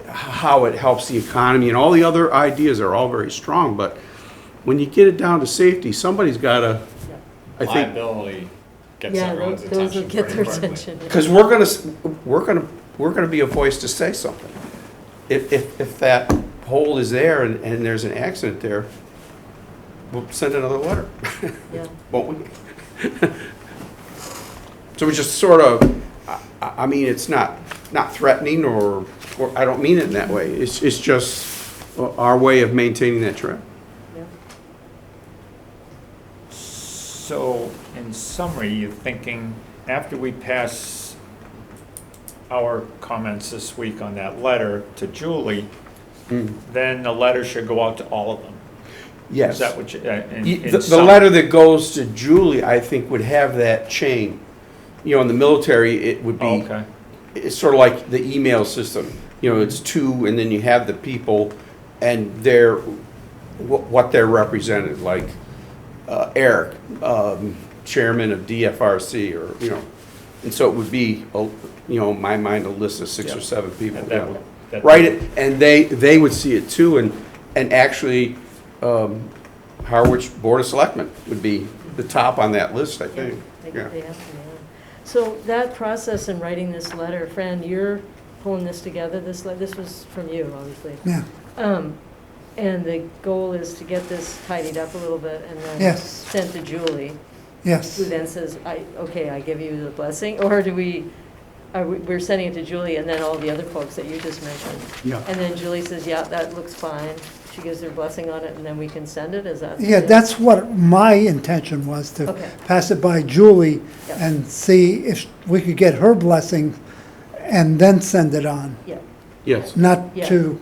Speaker 5: how it helps the economy and all the other ideas are all very strong, but when you get it down to safety, somebody's got to, I think,
Speaker 3: Liability gets
Speaker 4: Yeah,
Speaker 3: everyone's
Speaker 4: those will
Speaker 3: attention
Speaker 4: get
Speaker 3: pretty
Speaker 4: their
Speaker 3: quickly.
Speaker 4: attention.
Speaker 5: because we're gonna be a voice to say something. If that hole is there and there's an accident there, we'll send another letter,
Speaker 4: Yeah,
Speaker 5: won't we? So we just sort of, I mean, it's not threatening or I don't mean it in that way. It's just our way of maintaining that trail.
Speaker 4: yeah.
Speaker 1: So, in summary, you're thinking, after we pass our comments this week on that letter to Julie, then the letter should go out to all of them?
Speaker 5: Yes.
Speaker 1: Is that what you,
Speaker 5: The letter that goes to Julie, I think, would have that chain. You know, in the military, it would be,
Speaker 1: Oh, okay.
Speaker 5: it's sort of like the email system. You know, it's two, and then you have the people and what they're represented, like Eric, chairman of DFRC, or, you know. And so it would be, you know, in my mind, a list of 6 or 7 people.
Speaker 1: And that
Speaker 5: Yeah.
Speaker 1: would- that-
Speaker 5: Write it, and they would see it too, and actually, Harwich Board of Selectmen would be the top on that list, I
Speaker 4: Yeah,
Speaker 5: think.
Speaker 4: they
Speaker 5: Yeah.
Speaker 4: have to, yeah. So that process in writing this letter, Fran, you're pulling this together, this was from you, obviously.
Speaker 2: Yeah,
Speaker 4: And the goal is to get this tidied up a little bit and then
Speaker 2: Yes.
Speaker 4: sent to Julie,
Speaker 2: yes.
Speaker 4: who then says, okay, I give you the blessing, or we're sending it to Julie and then all the other folks that you just mentioned?
Speaker 5: Yeah.
Speaker 4: And then Julie says, yeah, that looks fine, she gives her blessing on it, and then we can send it, is that?
Speaker 2: Yeah, that's what my intention was, to
Speaker 4: Okay.
Speaker 2: pass it by Julie
Speaker 4: Yeah.
Speaker 2: and see if we could get her blessing and then send it on,
Speaker 4: Yeah,
Speaker 5: Yes.
Speaker 2: not
Speaker 4: Yeah.
Speaker 2: to,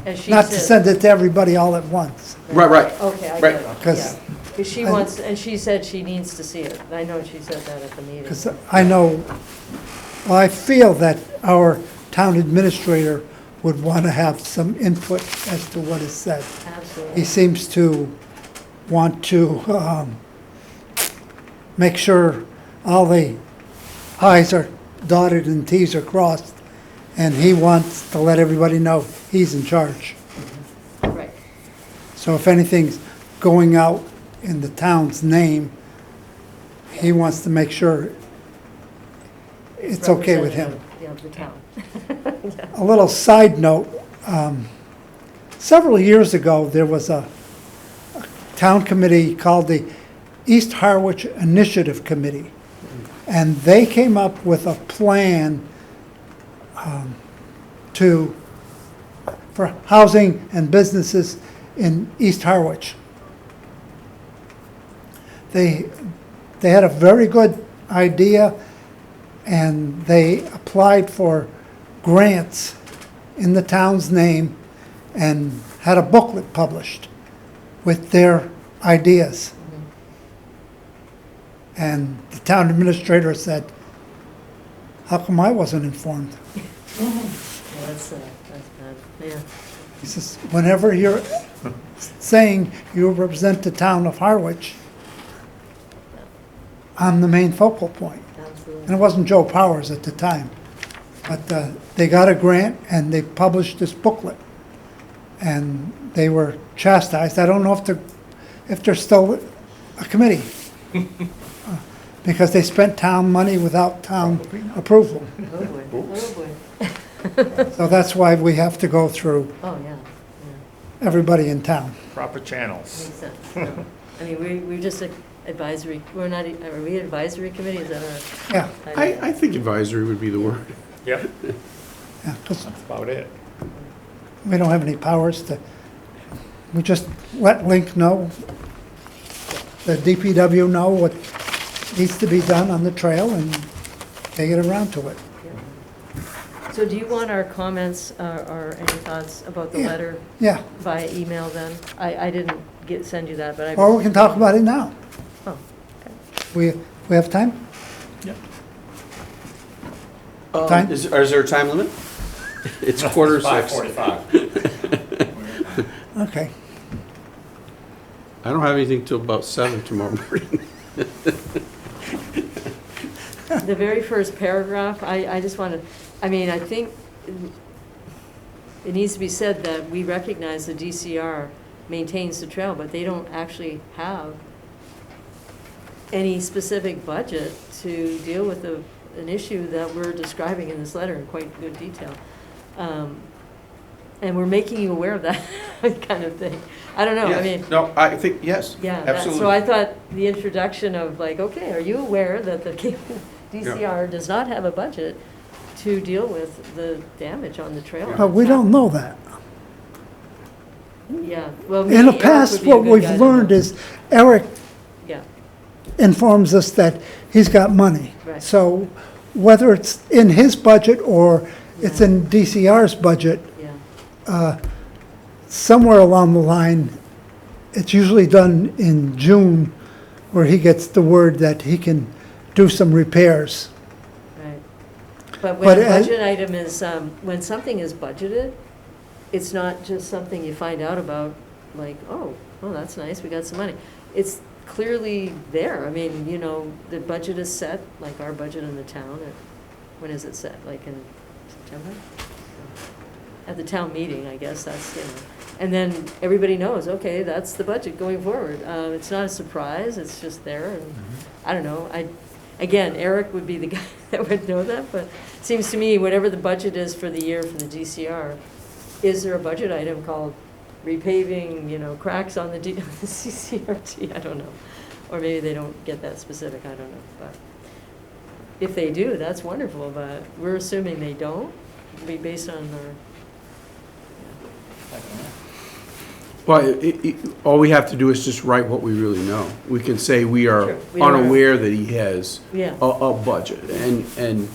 Speaker 4: as she
Speaker 2: not to
Speaker 4: said.
Speaker 2: send it to everybody all at once.
Speaker 5: Right.
Speaker 4: Okay, I
Speaker 5: Right.
Speaker 4: get it, yeah.
Speaker 2: 'Cause
Speaker 4: Because she wants, and she said she needs to see it. I know she said that at the meeting.
Speaker 2: Because I know, well, I feel that our town administrator would want to have some input as to what is said. He
Speaker 4: Absolutely.
Speaker 2: seems to want to make sure all the i's are dotted and t's are crossed, and he wants to let everybody know he's in charge.
Speaker 4: Right,
Speaker 2: So if anything's going out in the town's name, he wants to make sure it's okay with him.
Speaker 4: Representative, yeah, the town.
Speaker 2: A little side note, several years ago, there was a town committee called the East Harwich Initiative Committee. And they came up with a plan for housing and businesses in East Harwich. They had a very good idea, and they applied for grants in the town's name and had a booklet published with their ideas. And the town administrator said, how come I wasn't informed?
Speaker 4: Yeah, that's bad, yeah.
Speaker 2: He says, whenever you're saying you represent the town of Harwich, I'm the main focal point.
Speaker 4: Absolutely.
Speaker 2: And it wasn't Joe Powers at the time. But they got a grant and they published this booklet. And they were chastised. I don't know if they're still a committee. Because they spent town money without town approval.
Speaker 4: Oh, boy, oh, boy.
Speaker 2: So that's why we have to go through
Speaker 4: Oh, yeah,
Speaker 2: everybody in town.
Speaker 1: Proper channels.
Speaker 4: makes sense. No. I mean, we're just an advisory, we're not, are we an advisory committee? Is that our?
Speaker 2: Yeah,
Speaker 5: I think advisory would be the word.
Speaker 1: Yep,
Speaker 2: yeah, 'cause
Speaker 1: that's about it.
Speaker 2: we don't have any powers to, we just let Link know, the DPW know what needs to be done on the trail and they get around to it.
Speaker 4: So do you want our comments or any thoughts about the
Speaker 2: Yeah.
Speaker 4: letter
Speaker 2: Yeah,
Speaker 4: via email then? I didn't send you that, but I.
Speaker 2: or we can talk about it now.
Speaker 4: Oh,
Speaker 2: We have time?
Speaker 1: Yep.
Speaker 2: Time?
Speaker 5: Is there a time limit? It's 5:45.
Speaker 1: 5:45.
Speaker 2: Okay.
Speaker 5: I don't have anything till about 7 tomorrow morning.
Speaker 4: the very first paragraph, I just want to, I mean, I think it needs to be said that we recognize the DCR maintains the trail, but they don't actually have any specific budget to deal with an issue that we're describing in this letter in quite good detail. And we're making you aware of that kind of thing. I don't know, I mean.
Speaker 5: No, I think, yes,
Speaker 4: Yeah,
Speaker 5: absolutely.
Speaker 4: so I thought the introduction of like, okay, are you aware that the DCR does not have a budget to deal with the damage on the trail?
Speaker 2: But we don't know that.
Speaker 4: Yeah, well.
Speaker 2: In the
Speaker 4: maybe Eric
Speaker 2: past,
Speaker 4: would be a
Speaker 2: what
Speaker 4: good
Speaker 2: we've
Speaker 4: guy to
Speaker 2: learned
Speaker 4: know.
Speaker 2: is Eric
Speaker 4: Yeah,
Speaker 2: informs us that he's got money.
Speaker 4: Right.
Speaker 2: So whether it's in his budget or it's in DCR's budget,
Speaker 4: yeah,
Speaker 2: somewhere along the line, it's usually done in June, where he gets the word that he can do some repairs.
Speaker 4: right. But
Speaker 2: But
Speaker 4: when a
Speaker 2: as-
Speaker 4: budget item is, when something is budgeted, it's not just something you find out about, like, oh, that's nice, we got some money. It's clearly there. I mean, you know, the budget is set, like our budget in the town. When is it set? Like in September? At the town meeting, I guess, that's, you know. And then everybody knows, okay, that's the budget going forward. It's not a surprise, it's just there, and I don't know. Again, Eric would be the guy that would know that, but it seems to me, whatever the budget is for the year from the DCR, is there a budget item called repaving, you know, cracks on the the CCRT? I don't know. Or maybe they don't get that specific, I don't know. But if they do, that's wonderful, but we're assuming they don't, based on our.
Speaker 5: Well, all we have to do is just write what we really know. We can say we are
Speaker 4: Sure. We are-
Speaker 5: unaware that he has
Speaker 4: Yeah.
Speaker 5: a budget. And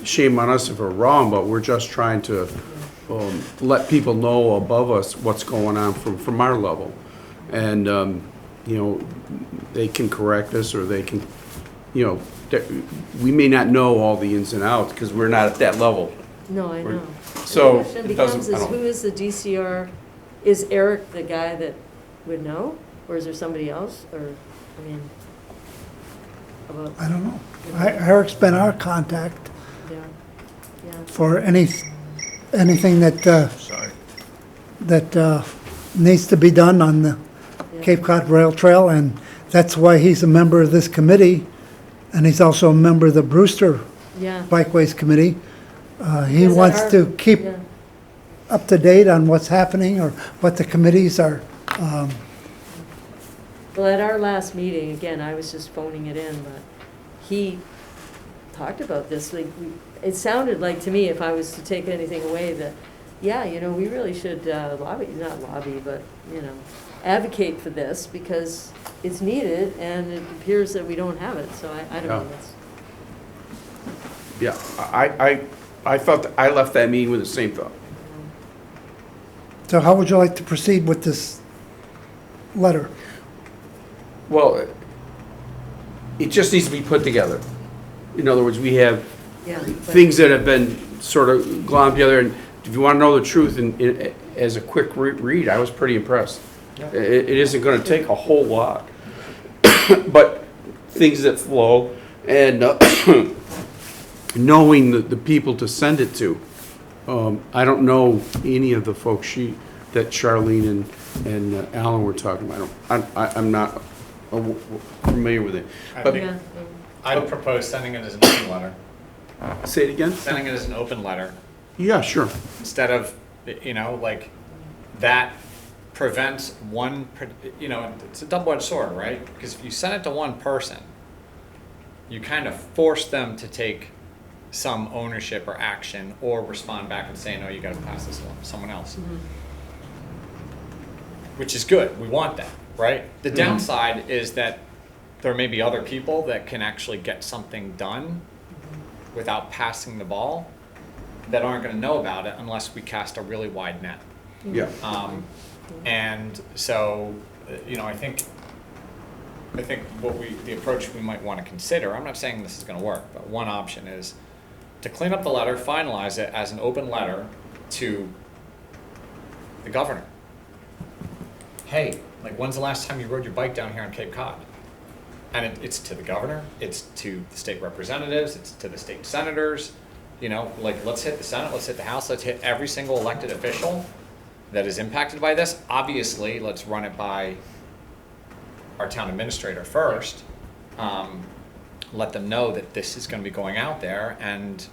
Speaker 5: shame on us if we're wrong, but we're just trying to let people know above us what's going on from our level. And, you know, they can correct us, or they can, you know, we may not know all the ins and outs because we're not at that level.
Speaker 4: No, I know.
Speaker 5: So
Speaker 4: The question
Speaker 5: it doesn't,
Speaker 4: becomes is, who is the DCR? Is Eric the guy that would know? Or is there somebody else? Or, I mean, about,
Speaker 2: I don't know. Eric's been our contact
Speaker 4: yeah, yeah.
Speaker 2: for anything that,
Speaker 1: Sorry.
Speaker 2: that needs to be done on the
Speaker 4: Yeah.
Speaker 2: Cape Cod Rail Trail, and that's why he's a member of this committee, and he's also a member of the Brewster
Speaker 4: Yeah.
Speaker 2: Bikeways Committee. He
Speaker 4: Because
Speaker 2: wants
Speaker 4: our-
Speaker 2: to keep
Speaker 4: yeah.
Speaker 2: up to date on what's happening or what the committees are.
Speaker 4: Well, at our last meeting, again, I was just phoning it in, but he talked about this, like, it sounded like to me, if I was to take anything away, that, yeah, you know, we really should not lobby, but, you know, advocate for this, because it's needed, and it appears that we don't have it, so I don't know,
Speaker 5: Yeah.
Speaker 4: that's,
Speaker 5: yeah, I felt, I left that meeting with the same thought.
Speaker 2: So how would you like to proceed with this letter?
Speaker 5: Well, it just needs to be put together. In other words, we have
Speaker 4: Yeah. but-
Speaker 5: things that have been sort of glommed together, and if you want to know the truth, as a quick read, I was pretty impressed. It isn't going to take a whole lot, but things that flow, and knowing the people to send it to. I don't know any of the folks that Charlene and Alan were talking about. I'm not familiar with it.
Speaker 3: I
Speaker 5: But
Speaker 3: think-
Speaker 4: Yeah,
Speaker 3: I'd propose sending it as an open letter.
Speaker 5: say it again?
Speaker 3: Sending it as an open letter
Speaker 5: Yeah, sure.
Speaker 3: instead of, like, that prevents one, it's a double-edged sword, right? Because if you send it to one person, you kind of force them to take some ownership or action or respond back and say, no, you gotta pass this along to someone else. Which is good, we want that, right? The downside is that there may be other people that can actually get something done without passing the ball that aren't gonna know about it unless we cast a really wide net.
Speaker 5: Yeah.
Speaker 3: And so, I think the approach we might want to consider, I'm not saying this is going to work, but one option is to clean up the letter, finalize it as an open letter to the governor. Hey, like, when's the last time you rode your bike down here on Cape Cod? And it's to the governor, it's to the state representatives, it's to the state senators, let's hit the Senate, let's hit the House, let's hit every single elected official that is impacted by this. Obviously, let's run it by our town administrator first. Let them know that this is going to be going out there, and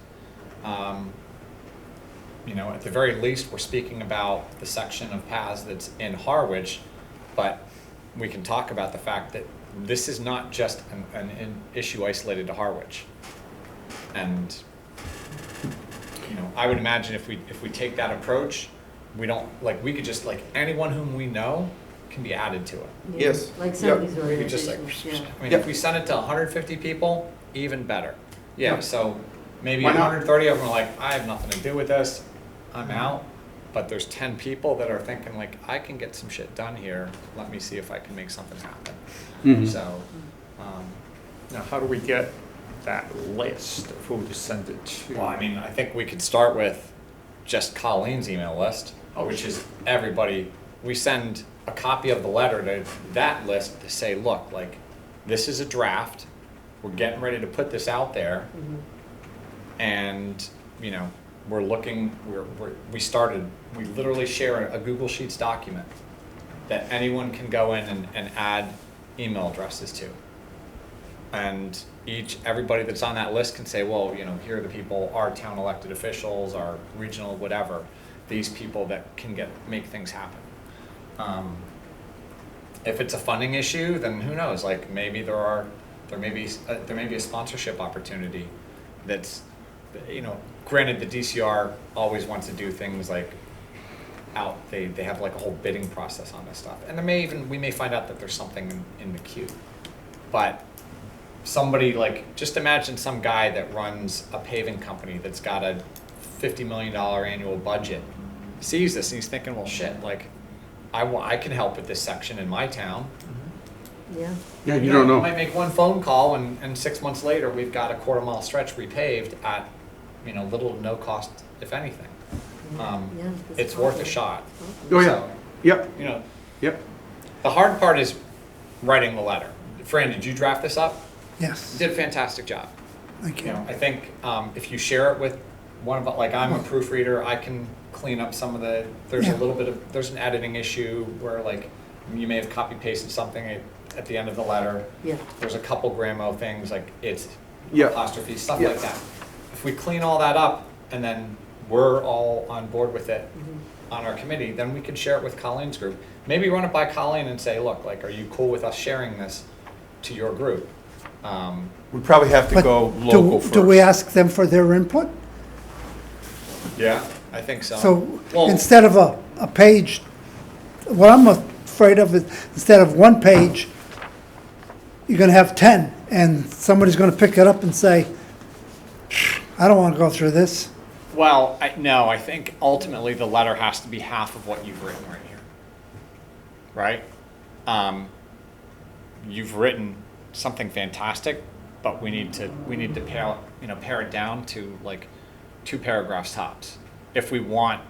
Speaker 3: at the very least, we're speaking about the section of paths that's in Harwich, but we can talk about the fact that this is not just an issue isolated to Harwich. And I would imagine if we take that approach, we could just, anyone whom we know can be added to it.
Speaker 4: yeah.
Speaker 5: Yes.
Speaker 4: Like some of these
Speaker 3: We could just
Speaker 4: organizations, yeah.
Speaker 3: if we send it to 150 people, even better. Yeah,
Speaker 5: Yep.
Speaker 3: so maybe
Speaker 5: Why not?
Speaker 3: 130 of them are like, I have nothing to do with this, I'm out. But there's 10 people that are thinking, like, I can get some shit done here, let me see if I can make something happen.
Speaker 5: Mhm.
Speaker 3: So,
Speaker 1: Now, how do we get that list of who to send it to?
Speaker 3: well, I think we could start with just Colleen's email list, which is everybody. We send a copy of the letter to that list to say, look, like, this is a draft. We're getting ready to put this out there. And, we're looking, we literally share a Google Sheets document that anyone can go in and add email addresses to. And everybody that's on that list can say, well, here are the people, our town elected officials, our regional whatever, these people that can make things happen. If it's a funding issue, then who knows? Like, maybe there may be a sponsorship opportunity that's, granted, the DCR always wants to do things like they have like a whole bidding process on this stuff, and we may find out that there's something in the queue, but somebody, like, just imagine some guy that runs a paving company that's got a $50 million annual budget, sees this and he's thinking, well, shit, like, I can help with this section in my town.
Speaker 4: Yeah,
Speaker 5: Yeah, you don't
Speaker 3: You
Speaker 5: know.
Speaker 3: might make one phone call and 6 months later, we've got a quarter-mile stretch repaved at, little to no cost, if anything.
Speaker 4: yeah.
Speaker 3: It's worth a shot.
Speaker 5: Oh, yeah.
Speaker 3: So,
Speaker 5: Yep, yep.
Speaker 3: the hard part is writing the letter. Fran, did you draft this up? You
Speaker 2: Yes,
Speaker 3: did a fantastic job.
Speaker 2: thank you.
Speaker 3: I think if you share it with one of, like, I'm a proofreader, I can clean up some of there's a
Speaker 2: Yeah.
Speaker 3: little bit of, there's an editing issue where, like, you may have copy pasted something at the end of the letter.
Speaker 4: Yeah.
Speaker 3: There's a couple grammar things, like it's
Speaker 5: Yeah.
Speaker 3: apostrophe, stuff
Speaker 5: Yeah.
Speaker 3: like that. If we clean all that up and then we're all on board with it on our committee, then we can share it with Colleen's group. Maybe run it by Colleen and say, look, like, are you cool with us sharing this to your group?
Speaker 5: We probably have to
Speaker 2: But
Speaker 5: go local first.
Speaker 2: do we ask them for their input?
Speaker 3: Yeah, I think so.
Speaker 2: So
Speaker 3: Well-
Speaker 2: instead of a page, what I'm afraid of is instead of one page, you're gonna have 10, and somebody's gonna pick it up and say, I don't wanna go through this.
Speaker 3: Well, no, I think ultimately the letter has to be half of what you've written right here. Right? You've written something fantastic, but we need to pare it down to like 2 paragraphs tops. If we want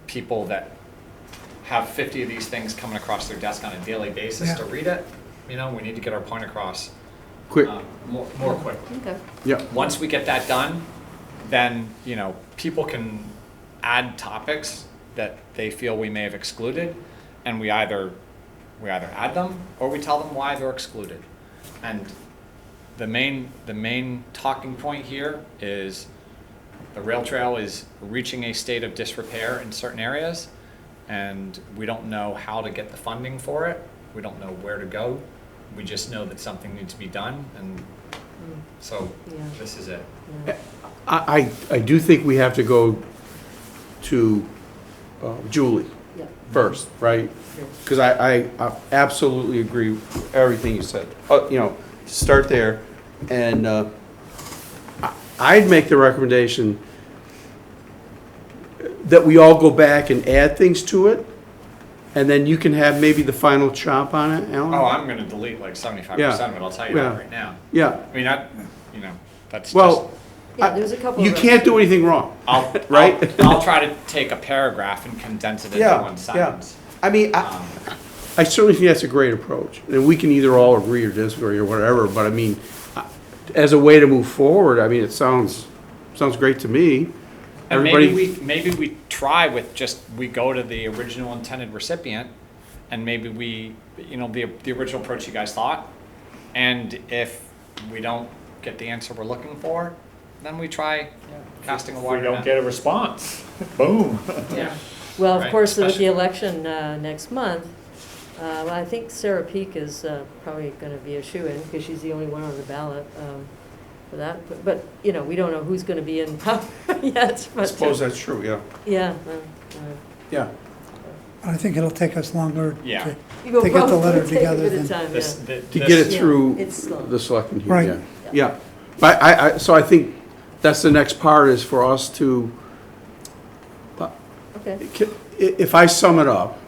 Speaker 3: people that have 50 of these things coming across their desk on a daily basis to
Speaker 2: Yeah.
Speaker 3: read it, we need to get our point across
Speaker 5: Quick,
Speaker 3: more quickly.
Speaker 4: Okay.
Speaker 5: yeah.
Speaker 3: Once we get that done, then, people can add topics that they feel we may have excluded, and we either add them or we tell them why they're excluded. And the main talking point here is the rail trail is reaching a state of disrepair in certain areas, and we don't know how to get the funding for it. We don't know where to go. We just know that something needs to be done, and so
Speaker 4: Yeah.
Speaker 3: this is it.
Speaker 5: I do think we have to go to Julie
Speaker 4: Yeah.
Speaker 5: first, right? Because I absolutely agree with everything you said. Start there, and I'd make the recommendation that we all go back and add things to it, and then you can have maybe the final chop on it, Alan?
Speaker 3: Oh, I'm gonna delete like 75% of it, I'll tell you
Speaker 5: Yeah.
Speaker 3: that right now.
Speaker 5: Yeah,
Speaker 3: I mean, that's
Speaker 5: well,
Speaker 4: Yeah, there's a couple
Speaker 5: you
Speaker 4: of
Speaker 5: can't do anything wrong.
Speaker 3: I'll
Speaker 5: right?
Speaker 3: I'll try to take a paragraph and condense it into
Speaker 5: Yeah,
Speaker 3: one sentence.
Speaker 5: I mean, I certainly think that's a great approach, and we can either all agree or disagree or whatever, but I mean, as a way to move forward, I mean, it sounds great to me.
Speaker 3: And
Speaker 5: Everybody,
Speaker 3: maybe we try with we go to the original intended recipient, and maybe we, the original approach you guys thought, and if we don't get the answer we're looking for, then we try casting a
Speaker 1: If we
Speaker 3: wider
Speaker 1: don't
Speaker 3: net.
Speaker 1: get a response, boom.
Speaker 3: Yeah.
Speaker 4: Well, of
Speaker 3: Right,
Speaker 4: course, with the
Speaker 3: especially-
Speaker 4: election next month, I think Sarah Peak is probably going to be a shoo-in because she's the only one on the ballot for that. But we don't know who's going to be in power yet.
Speaker 5: I suppose that's true, yeah.
Speaker 4: Yeah.
Speaker 5: Yeah.
Speaker 2: I think it'll take us longer
Speaker 3: Yeah.
Speaker 2: to
Speaker 4: You go
Speaker 2: To get the
Speaker 4: probably
Speaker 2: letter
Speaker 4: take a
Speaker 2: together
Speaker 4: bit of
Speaker 2: then.
Speaker 4: time,
Speaker 3: This,
Speaker 4: yeah.
Speaker 3: th-
Speaker 5: To
Speaker 3: this-
Speaker 5: get it
Speaker 4: Yeah,
Speaker 5: through
Speaker 4: it's slow.
Speaker 5: the selectmen here,
Speaker 2: Right.
Speaker 5: yeah. Yeah. But so I think that's the next part is for us to,
Speaker 4: Okay.
Speaker 5: if I sum it up,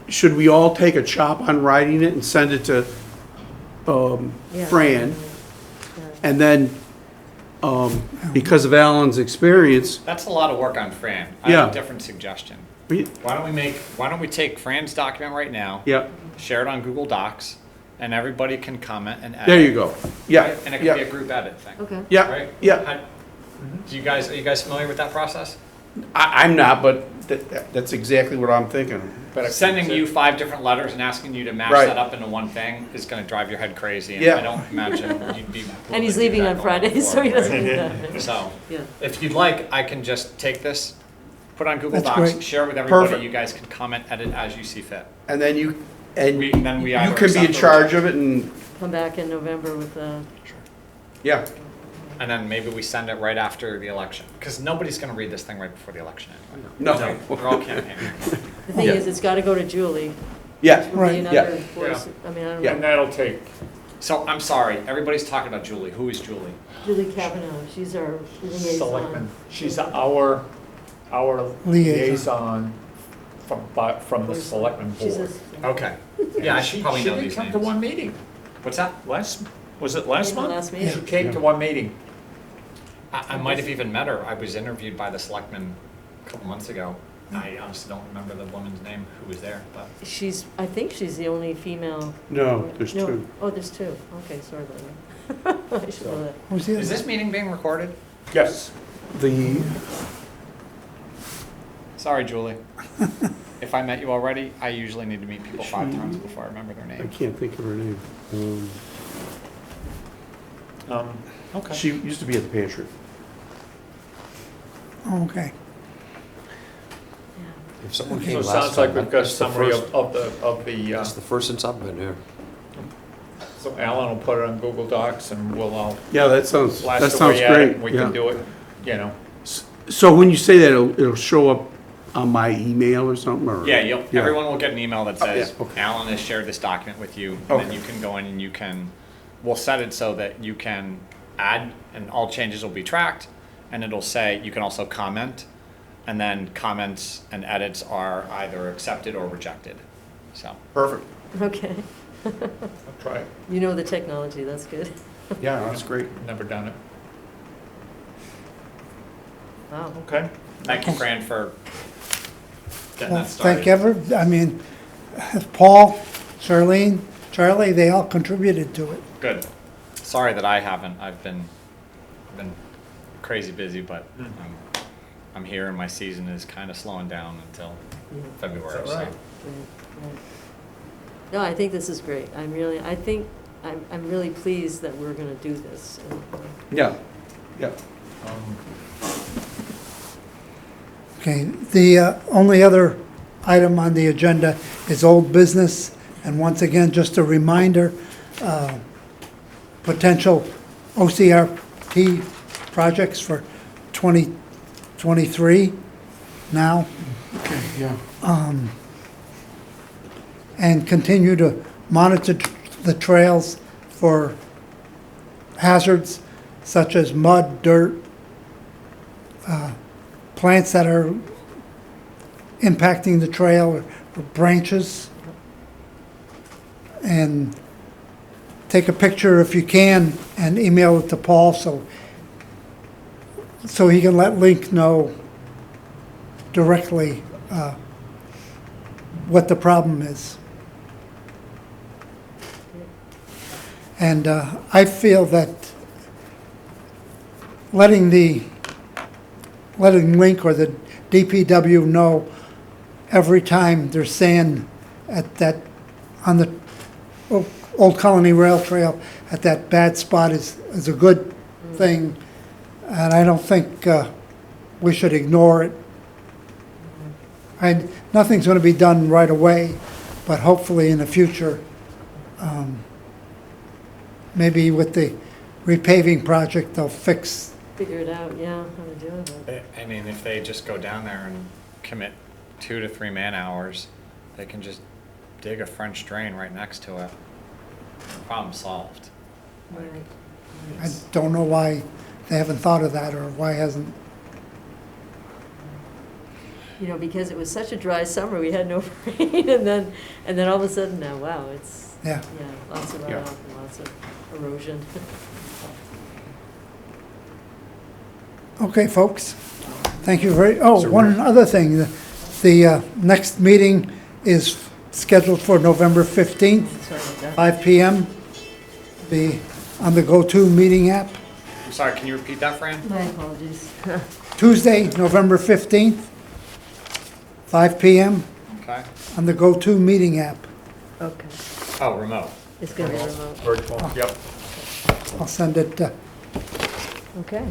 Speaker 5: should we all take a chop on writing it and send it to
Speaker 4: Yeah.
Speaker 5: Fran?
Speaker 4: Yeah.
Speaker 5: And then, because of Alan's experience,
Speaker 3: That's a lot of work on Fran. I have
Speaker 5: Yeah.
Speaker 3: a different suggestion.
Speaker 5: we-
Speaker 3: Why don't we take Fran's document right now,
Speaker 5: yeah,
Speaker 3: share it on Google Docs, and everybody can comment and edit.
Speaker 5: there you go. Yeah,
Speaker 3: Right? And it can be a
Speaker 5: yeah,
Speaker 3: group edit thing.
Speaker 4: Okay.
Speaker 5: yeah,
Speaker 3: Right?
Speaker 5: yeah.
Speaker 3: Are you guys familiar with that process?
Speaker 5: I'm not, but that's exactly what I'm thinking.
Speaker 1: But
Speaker 3: Sending you 5 different letters and asking you to mash
Speaker 5: Right.
Speaker 3: that up into one thing is gonna drive your head crazy, and
Speaker 5: Yeah.
Speaker 3: I don't imagine you'd be.
Speaker 4: And he's
Speaker 3: willing to do
Speaker 4: leaving
Speaker 3: that
Speaker 4: on
Speaker 3: going
Speaker 4: Friday, so he
Speaker 3: forward,
Speaker 4: doesn't
Speaker 3: right?
Speaker 4: need that.
Speaker 3: So,
Speaker 4: Yeah.
Speaker 3: if you'd like, I can just take this, put it on Google
Speaker 2: That's
Speaker 3: Docs,
Speaker 2: great.
Speaker 3: share it with everybody,
Speaker 5: Perfect.
Speaker 3: you guys can comment, edit as you see fit.
Speaker 5: And then you
Speaker 3: We
Speaker 5: can
Speaker 3: either
Speaker 5: be in
Speaker 3: accept or
Speaker 5: charge of it and,
Speaker 4: Come back in November with,
Speaker 5: yeah,
Speaker 3: And then maybe we send it right after the election, because nobody's gonna read this thing right before the election anyway.
Speaker 5: no.
Speaker 3: They're all campaigning.
Speaker 4: the thing
Speaker 5: Yeah.
Speaker 4: is, it's got to go to Julie.
Speaker 5: Yeah,
Speaker 4: Would be
Speaker 2: Right.
Speaker 4: another
Speaker 5: Yeah.
Speaker 4: force. I mean, I don't
Speaker 5: Yeah.
Speaker 1: And
Speaker 4: know.
Speaker 1: that'll take,
Speaker 3: So, I'm sorry, everybody's talking about Julie. Who is Julie?
Speaker 4: Julie Kavanaugh, she's our liaison.
Speaker 1: selectmen, she's our liaison from the selectmen
Speaker 4: She's
Speaker 1: board.
Speaker 4: a-
Speaker 3: Okay. Yeah, I should probably know
Speaker 1: She
Speaker 3: these
Speaker 1: did come
Speaker 3: names.
Speaker 1: to one meeting,
Speaker 3: What's that?
Speaker 1: was it last
Speaker 4: Maybe
Speaker 1: month?
Speaker 4: last meeting.
Speaker 1: She came to one meeting.
Speaker 3: I might have even met her. I was interviewed by the selectmen a couple months ago. I honestly don't remember the woman's name who was there, but
Speaker 4: I think she's the only female.
Speaker 5: no, there's two.
Speaker 4: Oh, there's two. Okay, sorry about that. I should know that.
Speaker 2: Who's the
Speaker 3: is
Speaker 2: other?
Speaker 3: this meeting being recorded?
Speaker 1: Yes.
Speaker 5: The,
Speaker 3: Sorry, Julie. If I met you already, I usually need to meet people 5 times before I remember their
Speaker 5: I
Speaker 3: name.
Speaker 5: can't think of her name.
Speaker 1: Okay.
Speaker 5: She used to be at the pantry.
Speaker 2: Oh, okay.
Speaker 6: If someone
Speaker 1: So
Speaker 6: came
Speaker 1: it
Speaker 6: last
Speaker 1: sounds like
Speaker 6: time,
Speaker 1: we've got a
Speaker 6: that's the
Speaker 1: summary
Speaker 6: first-
Speaker 1: of the,
Speaker 6: That's the first since I've been here.
Speaker 1: so Alan will put it on Google Docs and we'll all
Speaker 5: Yeah, that sounds
Speaker 1: blast away at it.
Speaker 5: great.
Speaker 1: and We
Speaker 5: yeah.
Speaker 1: can do it,
Speaker 5: So when you say that, it'll show up on my email or something, or?
Speaker 3: Yeah, everyone will get an email that says,
Speaker 5: yeah, okay.
Speaker 3: Alan has shared this document with you, and then
Speaker 5: Okay.
Speaker 3: you can go in and we'll set it so that you can add, and all changes will be tracked, and it'll say, you can also comment, and then comments and edits are either accepted or rejected. So,
Speaker 5: Perfect.
Speaker 4: Okay.
Speaker 1: I'll try it.
Speaker 4: You know the technology, that's good.
Speaker 5: Yeah, that's great.
Speaker 1: Never done it.
Speaker 4: Wow.
Speaker 1: Okay.
Speaker 3: thank you, Fran, for getting that started.
Speaker 2: I mean, Paul, Charlene, Charlie, they all contributed to it.
Speaker 3: Good. Sorry that I haven't. I've been crazy busy, but I'm here and my season is kind of slowing down until
Speaker 4: Yeah.
Speaker 3: February.
Speaker 1: Is that right?
Speaker 4: Right. No, I think this is great. I'm really pleased that we're gonna do this. And,
Speaker 5: Yeah, yeah.
Speaker 2: Okay, the only other item on the agenda is old business. And once again, just a reminder, potential OCRP projects for 2023 now.
Speaker 5: Okay, yeah.
Speaker 2: And continue to monitor the trails for hazards such as mud, dirt, plants that are impacting the trail, or branches. And take a picture if you can and email it to Paul so he can let Link know directly what the problem is. And I feel that letting Link or the DPW know every time there's sand on the Old Colony Rail Trail at that bad spot is a good thing. And I don't think we should ignore it. Nothing's going to be done right away, but hopefully in the future, maybe with the repaving project, they'll
Speaker 4: figure it out, yeah, how to do it.
Speaker 3: I mean, if they just go down there and commit 2 to 3 man hours, they can just dig a French drain right next to it. Problem solved.
Speaker 4: Right.
Speaker 2: I don't know why they haven't thought of that, or why hasn't.
Speaker 4: You know, because it was such a dry summer, we had no rain, and then all of a sudden now, wow, it's,
Speaker 2: Yeah.
Speaker 4: lots of runoff and lots of erosion.
Speaker 2: Okay, folks. Thank you one other thing. The next meeting is scheduled for November 15th,
Speaker 4: Sorry about that.
Speaker 2: 5 p.m. Be on the GoTo meeting app.
Speaker 3: I'm sorry, can you repeat that, Fran?
Speaker 4: My apologies.
Speaker 2: Tuesday, November 15th, 5 p.m.
Speaker 3: Okay.
Speaker 2: on the GoTo meeting app.
Speaker 4: Okay,
Speaker 3: Oh, remote.
Speaker 4: it's gonna be remote.
Speaker 1: Virtual, yep.
Speaker 2: I'll send it.
Speaker 4: Okay.